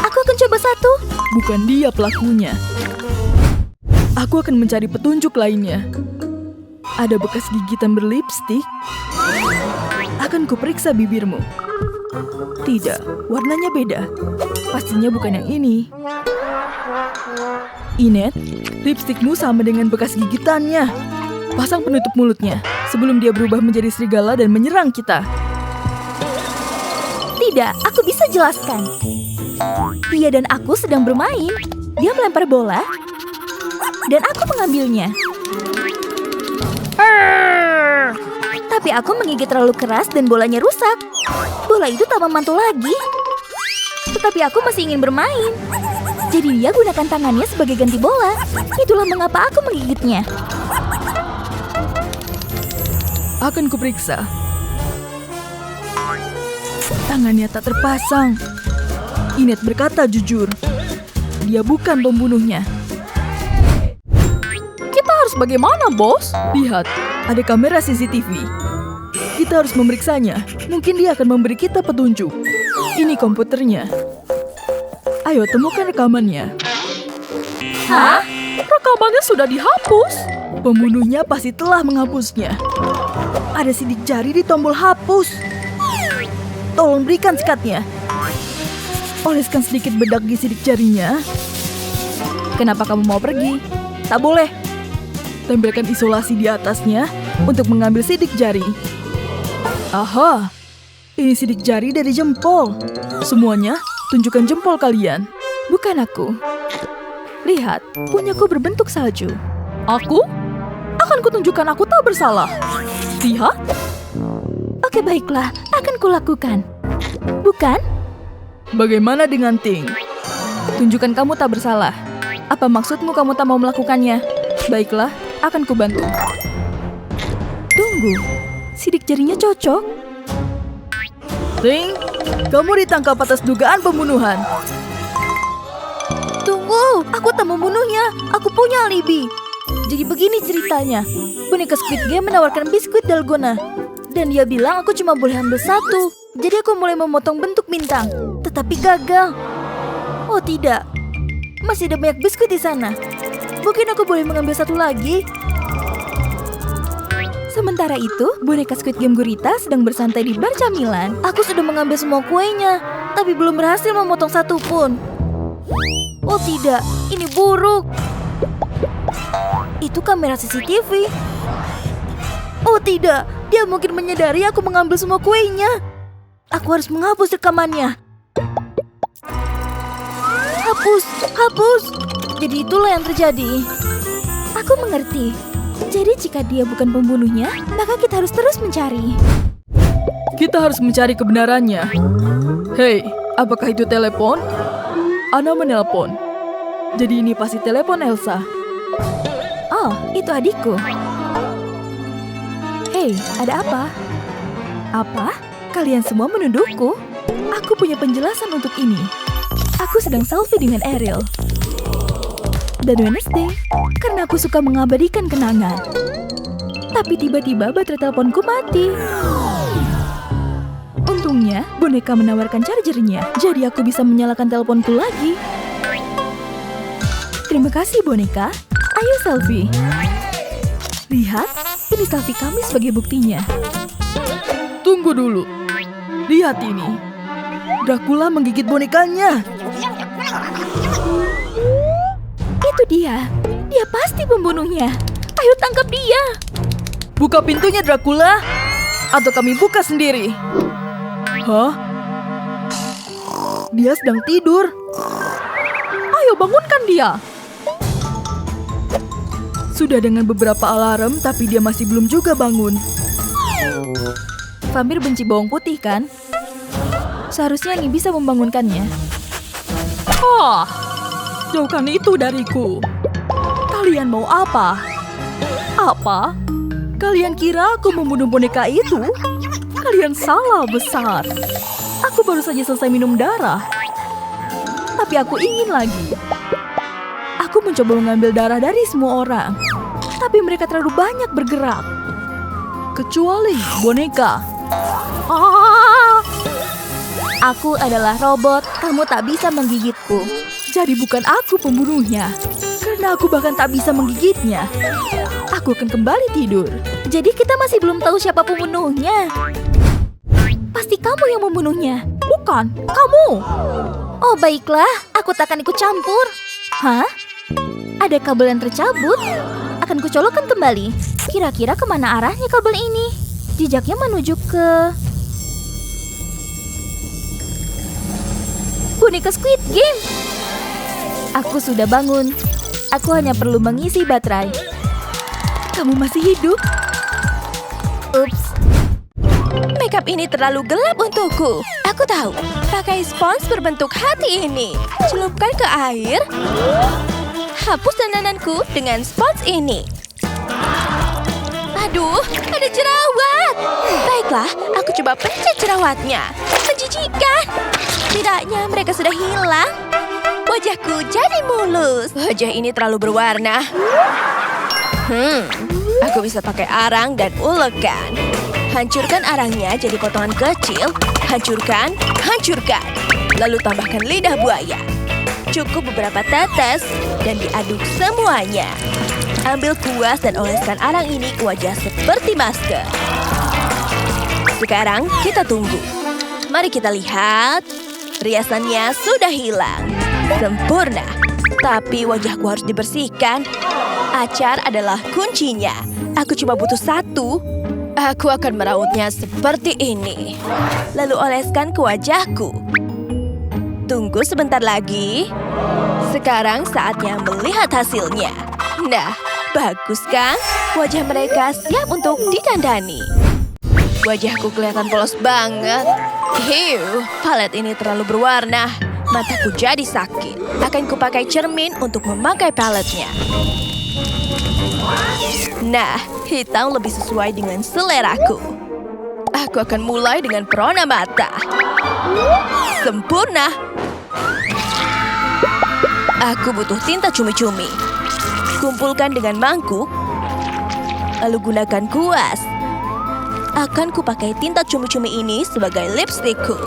Aku akan coba satu. Bukan dia pelakunya. Aku akan mencari petunjuk lainnya. Ada bekas gigitan berlipstik. Akan kuperiksa bibirmu. Tidak, warnanya beda. Pastinya bukan yang ini. Inet, lipstikmu sama dengan bekas gigitannya. Pasang penutup mulutnya sebelum dia berubah menjadi serigala dan menyerang kita. Tidak, aku bisa jelaskan. Dia dan aku sedang bermain. Dia melempar bola dan aku mengambilnya. Tapi aku menggigit terlalu keras dan bolanya rusak. Bola itu tak memantul lagi. Tetapi aku masih ingin bermain. Jadi dia gunakan tangannya sebagai ganti bola. Itulah mengapa aku menggigitnya. Akan kuperiksa. Tangannya tak terpasang. Inet berkata jujur. Dia bukan pembunuhnya. Kita harus bagaimana, bos? Lihat, Ada kamera CCTV. Kita harus memeriksanya. Mungkin dia akan memberi kita petunjuk. Ini komputernya. Ayo temukan rekamannya. Hah? Rekamannya sudah dihapus. Pembunuhnya pasti telah menghapusnya. Ada sidik jari di tombol hapus. Tolong berikan sikatnya. Oleskan sedikit bedak di sidik jarinya. Kenapa kamu mau pergi? Tak boleh. Tempelkan isolasi di atasnya untuk mengambil sidik jari. Aha, ini sidik jari dari jempol. Semuanya, tunjukkan jempol kalian. Bukan aku. Lihat, punyaku berbentuk salju. Aku? Akan kutunjukkan aku tak bersalah. Lihat. Oke, baiklah. Akan kulakukan. Bukan? Bagaimana dengan Ting? Tunjukkan kamu tak bersalah. Apa maksudmu kamu tak mau melakukannya? Baiklah, akan kubantu. Tunggu, sidik jarinya cocok. Ting, kamu ditangkap atas dugaan pembunuhan. Tunggu, aku tak membunuhnya. Aku punya alibi. Jadi begini ceritanya. Boneka Squid Game menawarkan biskuit dalgona. Dan dia bilang aku cuma boleh ambil satu. Jadi aku mulai memotong bentuk bintang. Tetapi gagal. Oh tidak. Masih ada banyak biskuit di sana. Mungkin aku boleh mengambil satu lagi. Sementara itu, boneka Squid Game Gurita sedang bersantai di bar camilan. Aku sudah mengambil semua kuenya, tapi belum berhasil memotong satu pun. Oh tidak, ini buruk. Itu kamera CCTV. Oh tidak, dia mungkin menyadari aku mengambil semua kuenya. Aku harus menghapus rekamannya. Hapus. Jadi itulah yang terjadi. Aku mengerti. Jadi jika dia bukan pembunuhnya, maka kita harus terus mencari. Kita harus mencari kebenarannya. Hei, apakah itu telepon? Ana menelpon. Jadi ini pasti telepon Elsa. Oh, itu adikku. Hei, ada apa? Apa? Kalian semua menuduhku? Aku punya penjelasan untuk ini. Aku sedang selfie dengan Ariel. Dan Wednesday, karena aku suka mengabadikan kenangan. Tapi tiba-tiba baterai teleponku mati. Untungnya, boneka menawarkan chargernya, jadi aku bisa menyalakan teleponku lagi. Terima kasih, boneka. Ayo selfie. Lihat, ini selfie kami sebagai buktinya. Tunggu dulu. Lihat ini. Dracula menggigit bonekanya. Itu dia. Dia pasti pembunuhnya. Ayo tangkap dia. Buka pintunya, Dracula. Atau kami buka sendiri. Hah? Dia sedang tidur. Ayo bangunkan dia. Sudah dengan beberapa alarm, tapi dia masih belum juga bangun. Vampir benci bawang putih, kan? Seharusnya ini bisa membangunkannya. Jauhkan itu dariku. Kalian mau apa? Apa? Kalian kira aku membunuh boneka itu? Kalian salah besar. Aku baru saja selesai minum darah. Tapi aku ingin lagi. Aku mencoba mengambil darah dari semua orang. Tapi mereka terlalu banyak bergerak. Kecuali boneka. Aku adalah robot, kamu tak bisa menggigitku. Jadi bukan aku pembunuhnya. Karena aku bahkan tak bisa menggigitnya. Aku akan kembali tidur. Jadi kita masih belum tahu siapa pembunuhnya. Pasti kamu yang membunuhnya. Bukan, kamu. Oh baiklah, aku takkan ikut campur. Hah? Ada kabel yang tercabut? Akan kucolokkan kembali. Kira-kira kemana arahnya kabel ini? Jejaknya menuju ke... boneka Squid Game. Aku sudah bangun. Aku hanya perlu mengisi baterai. Kamu masih hidup? Ups. Makeup ini terlalu gelap untukku. Aku tahu. Pakai spons berbentuk hati ini. Celupkan ke air. Hapus dandananku dengan spons ini. Aduh, ada jerawat. Baiklah, aku coba pencet jerawatnya. Menjijikan. Setidaknya mereka sudah hilang. Wajahku jadi mulus. Wajah ini terlalu berwarna. Aku bisa pakai arang dan ulekan. Hancurkan arangnya jadi potongan kecil. Hancurkan, hancurkan. Lalu tambahkan lidah buaya. Cukup beberapa tetes dan diaduk semuanya. Ambil kuas dan oleskan arang ini ke wajah seperti masker. Sekarang kita tunggu. Mari kita lihat. Riasannya sudah hilang. Sempurna. Tapi wajahku harus dibersihkan. Acar adalah kuncinya. Aku cuma butuh satu. Aku akan merautnya seperti ini. Lalu oleskan ke wajahku. Tunggu sebentar lagi. Sekarang saatnya melihat hasilnya. Nah, bagus kan? Wajah mereka siap untuk didandani. Wajahku kelihatan polos banget. Hiu, palet ini terlalu berwarna. Mataku jadi sakit. Akan kupakai cermin untuk memakai paletnya. Nah, hitam lebih sesuai dengan seleraku. Aku akan mulai dengan perona mata. Sempurna. Aku butuh tinta cumi-cumi. Kumpulkan dengan mangkuk. Lalu gunakan kuas. Akan kupakai tinta cumi-cumi ini sebagai lipstikku.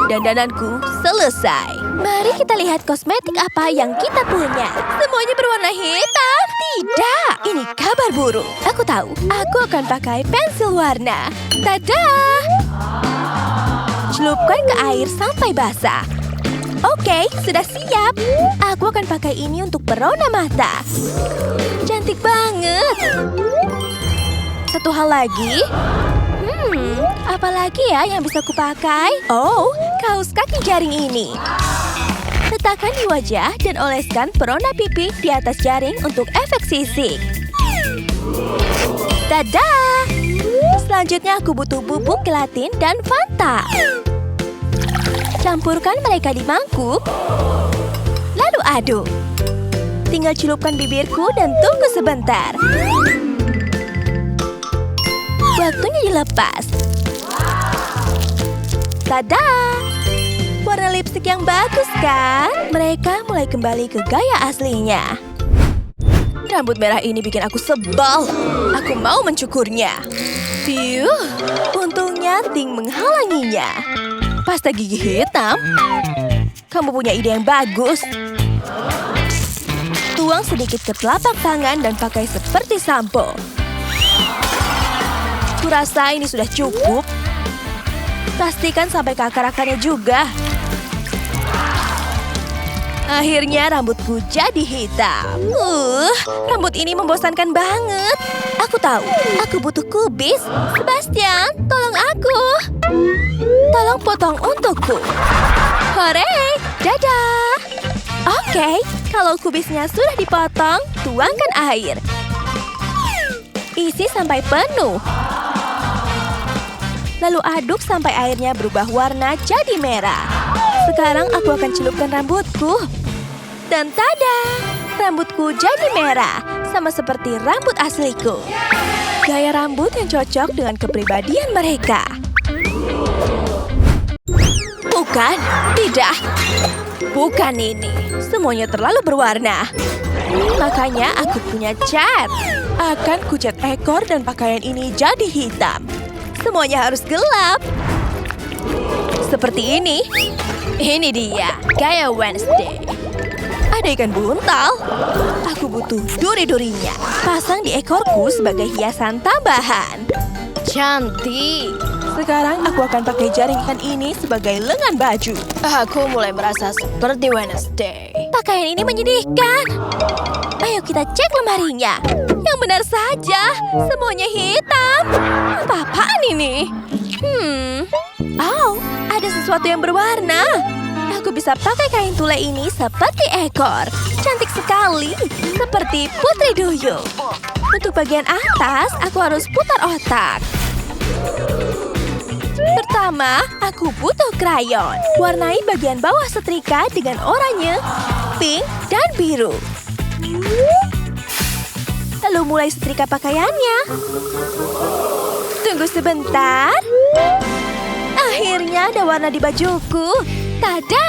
Dandananku selesai. Mari kita lihat kosmetik apa yang kita punya. Semuanya berwarna hitam. Tidak, ini kabar buruk. Aku tahu, aku akan pakai pensil warna. Tada! Celupkan ke air sampai basah. Oke, sudah siap. Aku akan pakai ini untuk perona mata. Cantik banget. Satu hal lagi. Apa lagi ya yang bisa kupakai? Oh, kaos kaki jaring ini. Letakkan di wajah dan oleskan perona pipi di atas jaring untuk efek sisik. Tada! Selanjutnya aku butuh bubuk gelatin dan Fanta. Campurkan mereka di mangkuk. Lalu aduk. Tinggal celupkan bibirku dan tunggu sebentar. Waktunya dilepas. Tada! Warna lipstik yang bagus kan? Mereka mulai kembali ke gaya aslinya. Rambut merah ini bikin aku sebal. Aku mau mencukurnya. Piuh, untungnya Ting menghalanginya. Pasta gigi hitam? Kamu punya ide yang bagus. Tuang sedikit ke telapak tangan dan pakai seperti sampo. Kurasa ini sudah cukup. Pastikan sampai ke akar-akarnya juga. Akhirnya rambutku jadi hitam. Rambut ini membosankan banget. Aku tahu, aku butuh kubis. Sebastian, tolong aku. Tolong potong untukku. Hore, dadah. Oke, kalau kubisnya sudah dipotong, tuangkan air. Isi sampai penuh. Lalu aduk sampai airnya berubah warna jadi merah. Sekarang aku akan celupkan rambutku. Dan tada! Rambutku jadi merah, sama seperti rambut asliku. Gaya rambut yang cocok dengan kepribadian mereka. Bukan, tidak. Bukan ini. Semuanya terlalu berwarna. Makanya aku punya cat. Akan kucat ekor dan pakaian ini jadi hitam. Semuanya harus gelap. Seperti ini. Ini dia, gaya Wednesday. Ada ikan buntal. Aku butuh duri-durinya. Pasang di ekorku sebagai hiasan tambahan. Cantik. Sekarang aku akan pakai jaring ikan ini sebagai lengan baju. Aku mulai merasa seperti Wednesday. Pakaian ini menyedihkan. Ayo kita cek lemarinya. Yang benar saja, semuanya hitam. Apa-apaan ini? Oh, ada sesuatu yang berwarna. Aku bisa pakai kain tule ini seperti ekor. Cantik sekali, seperti Putri Duyung. Untuk bagian atas, aku harus putar otak. Pertama, aku butuh krayon. Warnai bagian bawah setrika dengan oranye, pink, dan biru. Lalu mulai setrika pakaiannya. Tunggu sebentar. Akhirnya ada warna di bajuku. Tada!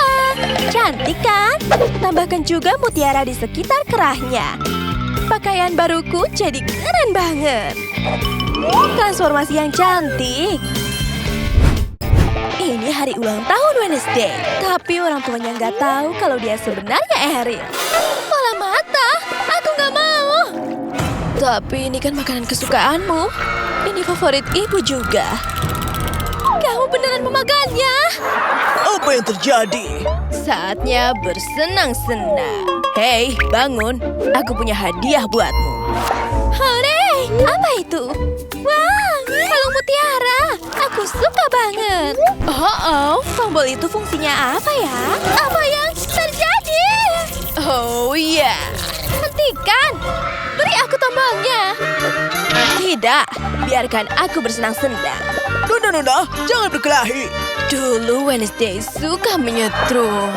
Cantik kan? Tambahkan juga mutiara di sekitar kerahnya. Pakaian baruku jadi keren banget. Transformasi yang cantik. Ini hari ulang tahun Wednesday. Tapi orang tuanya nggak tahu kalau dia sebenarnya Ariel. Malah mata, aku nggak mau. Tapi ini kan makanan kesukaanmu. Ini favorit ibu juga. Kamu beneran memakannya? Apa yang terjadi? Saatnya bersenang-senang. Hei, bangun. Aku punya hadiah buatmu. Hore, apa itu? Wah, kalung mutiara. Aku suka banget. Tombol itu fungsinya apa ya? Apa yang terjadi? Oh iya. Hentikan. Beri aku tombolnya. Tidak, biarkan aku bersenang-senang. Nona, jangan berkelahi. Dulu Wednesday suka menyetrum.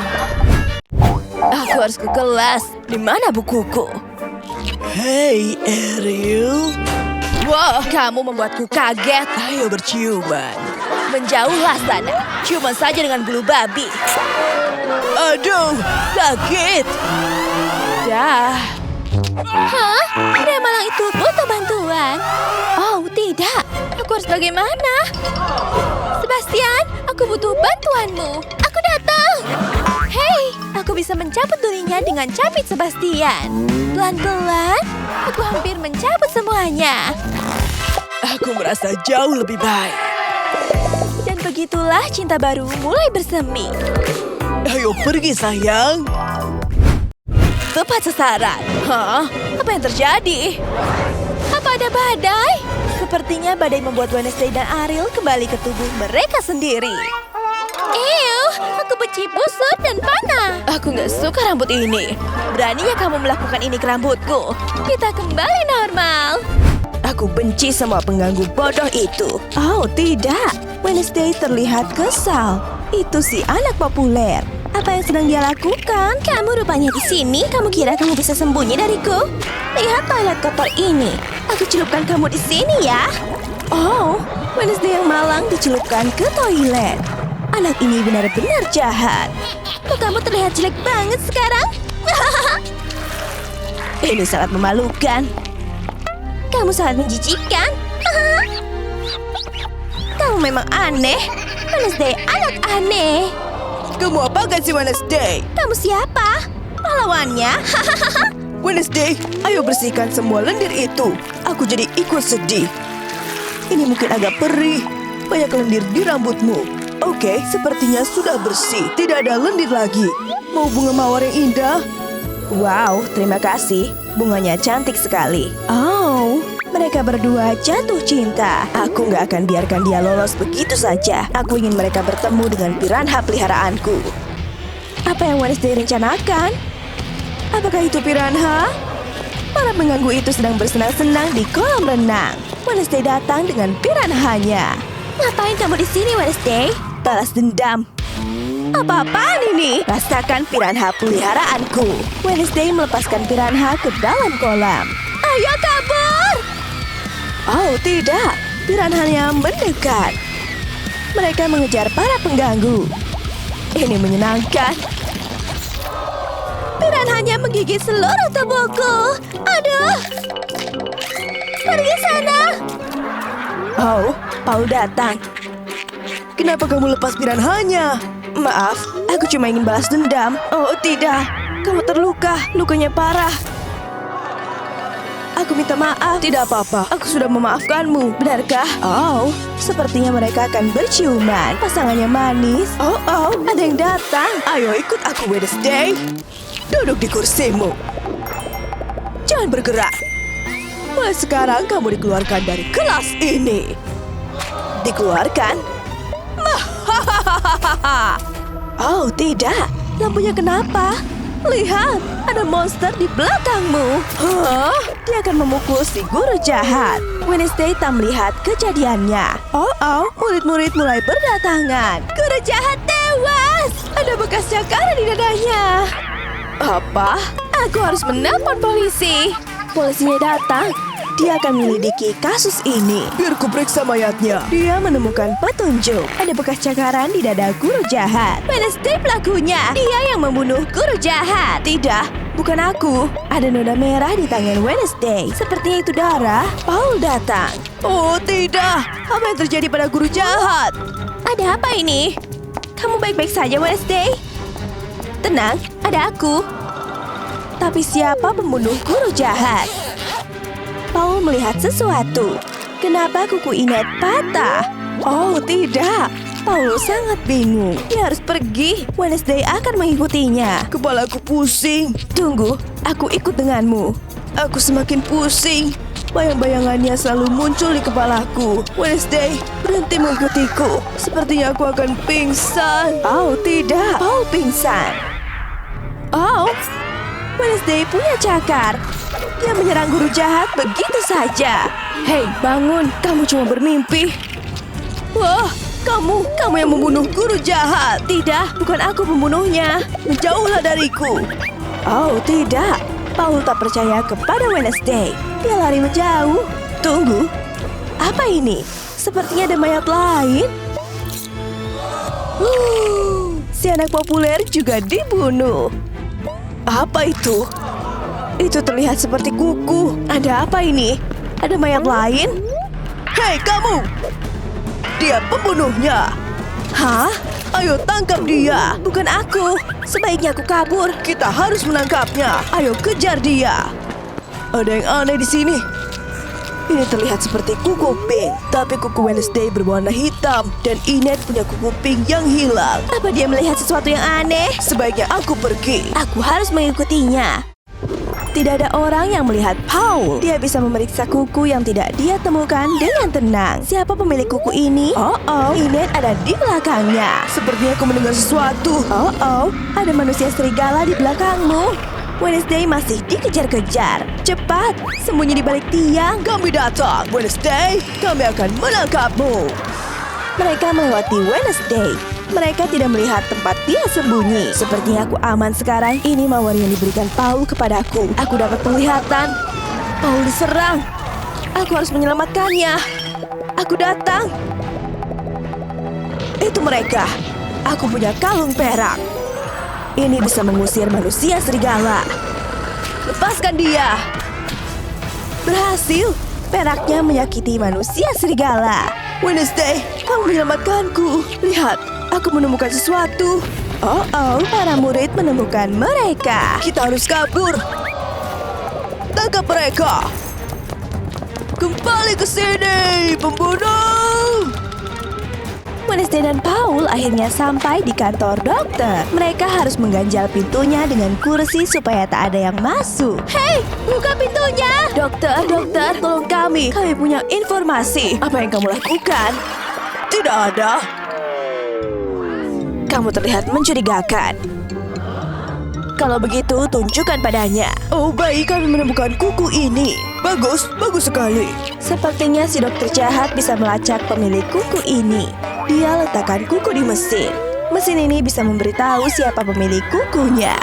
Aku harus ke kelas. Di mana bukuku? Hei, Ariel. Wah, kamu membuatku kaget. Ayo berciuman. Menjauhlah sana. Ciuman saja dengan bulu babi. Aduh, sakit. Dah. Hah? Pria malang itu butuh bantuan. Oh, tidak. Aku harus bagaimana? Sebastian, aku butuh bantuanmu. Aku datang. Hei, aku bisa mencabut durinya dengan capit Sebastian. Pelan-pelan, aku hampir mencabut semuanya. Aku merasa jauh lebih baik. Dan begitulah cinta baru mulai bersemi. Ayo pergi, sayang. Tepat sasaran. Hah? Apa yang terjadi? Apa ada badai? Sepertinya badai membuat Wednesday dan Ariel kembali ke tubuh mereka sendiri. Ew, aku benci busuk dan panah. Aku nggak suka rambut ini. Beraninya kamu melakukan ini ke rambutku. Kita kembali normal. Aku benci semua pengganggu bodoh itu. Oh, tidak. Wednesday terlihat kesal. Itu si anak populer. Apa yang sedang dia lakukan? Kamu rupanya di sini. Kamu kira kamu bisa sembunyi dariku? Lihat toilet kotor ini. Aku celupkan kamu di sini ya. Oh, Wednesday yang malang dicelupkan ke toilet. Anak ini benar-benar jahat. Kok kamu terlihat jelek banget sekarang? Ini sangat memalukan. Kamu sangat menjijikkan. Kamu memang aneh. Wednesday anak aneh. Kamu apakan si Wednesday? Kamu siapa? Pahlawannya? Wednesday, ayo bersihkan semua lendir itu. Aku jadi ikut sedih. Ini mungkin agak perih. Banyak lendir di rambutmu. Oke, sepertinya sudah bersih. Tidak ada lendir lagi. Mau bunga mawar yang indah? Wow, terima kasih. Bunganya cantik sekali. Oh, mereka berdua jatuh cinta. Aku nggak akan biarkan dia lolos begitu saja. Aku ingin mereka bertemu dengan piranha peliharaanku. Apa yang Wednesday rencanakan? Apakah itu piranha? Para pengganggu itu sedang bersenang-senang di kolam renang. Wednesday datang dengan piranhanya. Ngapain kamu di sini, Wednesday? Balas dendam. Apa-apaan ini? Rasakan piranha peliharaanku. Wednesday melepaskan piranha ke dalam kolam. Ayo kabur! Oh tidak, piranhanya mendekat. Mereka mengejar para pengganggu. Ini menyenangkan. Piranhanya menggigit seluruh tubuhku. Aduh! Pergi sana! Oh, Paul datang. Kenapa kamu lepas piranhanya? Maaf, aku cuma ingin balas dendam. Oh tidak, kamu terluka. Lukanya parah. Aku minta maaf. Tidak apa-apa, Aku sudah memaafkanmu, benarkah? Oh, sepertinya mereka akan berciuman. Pasangannya manis. Oh, ada yang datang. Ayo ikut aku, Wednesday. Duduk di kursimu. Jangan bergerak. Mulai sekarang kamu dikeluarkan dari kelas ini. Dikeluarkan? Oh, tidak. Lampunya kenapa? Lihat, ada monster di belakangmu. Hah? Dia akan memukul si guru jahat. Wednesday tak melihat kejadiannya. Oh, murid-murid mulai berdatangan. Guru jahat tewas. Ada bekas cakaran di dadanya. Apa? Aku harus menelpon polisi. Polisinya datang. Dia akan menyelidiki kasus ini. Biar ku periksa mayatnya. Dia menemukan petunjuk. Ada bekas cakaran di dada guru jahat. Wednesday pelakunya. Dia yang membunuh guru jahat. Tidak, bukan aku. Ada noda merah di tangan Wednesday. Sepertinya itu darah. Paul datang. Oh tidak, apa yang terjadi pada guru jahat? Ada apa ini? Kamu baik-baik saja, Wednesday? Tenang, ada aku. Tapi siapa pembunuh guru jahat? Paul melihat sesuatu. Kenapa kuku Inet patah? Oh tidak, Paul sangat bingung. Dia harus pergi. Wednesday akan mengikutinya. Kepalaku pusing. Tunggu, aku ikut denganmu. Aku semakin pusing. Bayang-bayangannya selalu muncul di kepalaku. Wednesday, berhenti mengikutiku. Sepertinya aku akan pingsan. Oh tidak, Paul pingsan. Oh, Wednesday punya cakar. Dia menyerang guru jahat begitu saja. Hei, bangun. Kamu cuma bermimpi. Wah, kamu yang membunuh guru jahat. Tidak, bukan aku pembunuhnya. Menjauhlah dariku. Oh, tidak. Paul tak percaya kepada Wednesday. Dia lari menjauh. Tunggu, apa ini? Sepertinya ada mayat lain. Si anak populer juga dibunuh. Apa itu? Itu terlihat seperti kuku. Ada apa ini? Ada mayat lain? Hei kamu! Dia pembunuhnya. Hah? Ayo tangkap dia. Bukan aku. Sebaiknya aku kabur. Kita harus menangkapnya. Ayo kejar dia. Ada yang aneh di sini. Ini terlihat seperti kuku pink, tapi kuku Wednesday berwarna hitam dan Inet punya kuku pink yang hilang. Apa dia melihat sesuatu yang aneh? Sebaiknya aku pergi. Aku harus mengikutinya. Tidak ada orang yang melihat Paul. Dia bisa memeriksa kuku yang tidak dia temukan dengan tenang. Siapa pemilik kuku ini? Oh, Inet ada di belakangnya. Sepertinya aku mendengar sesuatu. Oh, ada manusia serigala di belakangmu. Wednesday masih dikejar-kejar. Cepat, sembunyi di balik tiang. Kami datang, Wednesday. Kami akan menangkapmu. Mereka melewati Wednesday. Mereka tidak melihat tempat dia sembunyi. Sepertinya aku aman sekarang. Ini mawar yang diberikan Paul kepadaku. Aku dapat penglihatan. Paul diserang. Aku harus menyelamatkannya. Aku datang. Itu mereka. Aku punya kalung perak. Ini bisa mengusir manusia serigala. Lepaskan dia. Berhasil. Peraknya menyakiti manusia serigala. Wednesday, kamu menyelamatkanku. Lihat, aku menemukan sesuatu. Oh, para murid menemukan mereka. Kita harus kabur. Tangkap mereka. Kembali ke sini, pembunuh. Wednesday dan Paul akhirnya sampai di kantor dokter. Mereka harus mengganjal pintunya dengan kursi supaya tak ada yang masuk. Hei, buka pintunya! Dokter, tolong kami. Kami punya informasi. Apa yang kamu lakukan? Tidak ada. Kamu terlihat mencurigakan. Kalau begitu, tunjukkan padanya. Oh, baik, kami menemukan kuku ini. Bagus sekali. Sepertinya si dokter jahat bisa melacak pemilik kuku ini. Dia letakkan kuku di mesin. Mesin ini bisa memberitahu siapa pemilik kukunya.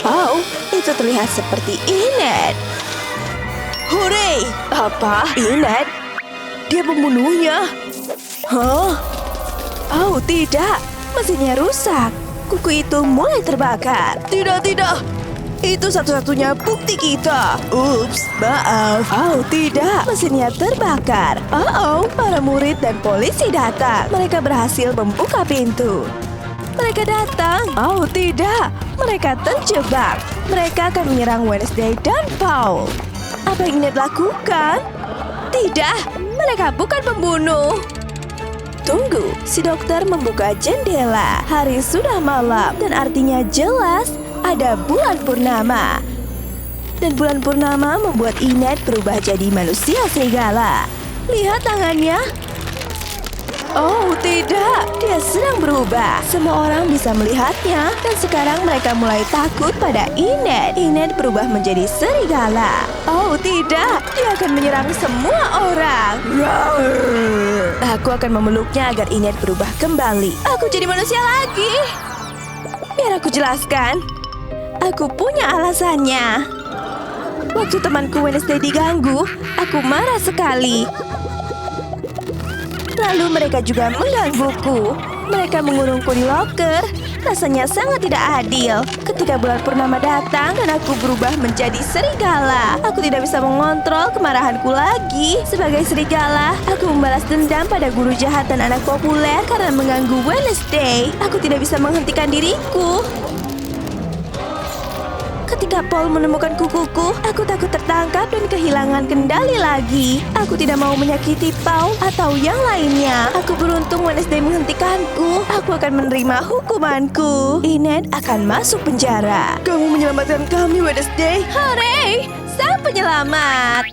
Oh, itu terlihat seperti Inet. Hore! Apa? Inet? Dia pembunuhnya. Hah? Oh, tidak. Mesinnya rusak. Kuku itu mulai terbakar. Tidak. Itu satu-satunya bukti kita. Ups, maaf. Oh, tidak. Mesinnya terbakar. Oh, para murid dan polisi datang. Mereka berhasil membuka pintu. Mereka datang. Oh, tidak. Mereka terjebak. Mereka akan menyerang Wednesday dan Paul. Apa yang Inet lakukan? Tidak. Mereka bukan pembunuh. Tunggu, si dokter membuka jendela. Hari sudah malam dan artinya jelas ada bulan purnama. Dan bulan purnama membuat Inet berubah jadi manusia serigala. Lihat tangannya. Oh, tidak. Dia sedang berubah. Semua orang bisa melihatnya. Dan sekarang mereka mulai takut pada Inet. Inet berubah menjadi serigala. Oh, tidak. Dia akan menyerang semua orang. Aku akan memeluknya agar Inet berubah kembali. Aku jadi manusia lagi. Biar aku jelaskan. Aku punya alasannya. Waktu temanku Wednesday diganggu, aku marah sekali. Lalu mereka juga menggangguku. Mereka mengurungku di loker. rasanya sangat tidak adil. Ketika bulan purnama datang dan aku berubah menjadi serigala, aku tidak bisa mengontrol kemarahanku lagi. Sebagai serigala, aku membalas dendam pada guru jahat dan anak populer karena mengganggu Wednesday. Aku tidak bisa menghentikan diriku. Ketika Paul menemukan kukuku, aku takut tertangkap dan kehilangan kendali lagi. Aku tidak mau menyakiti Paul atau yang lainnya. Aku beruntung Wednesday menghentikanku. Aku akan menerima hukumanku. Enid akan masuk penjara. Kamu menyelamatkan kami, Wednesday. Hooray! Sang penyelamat!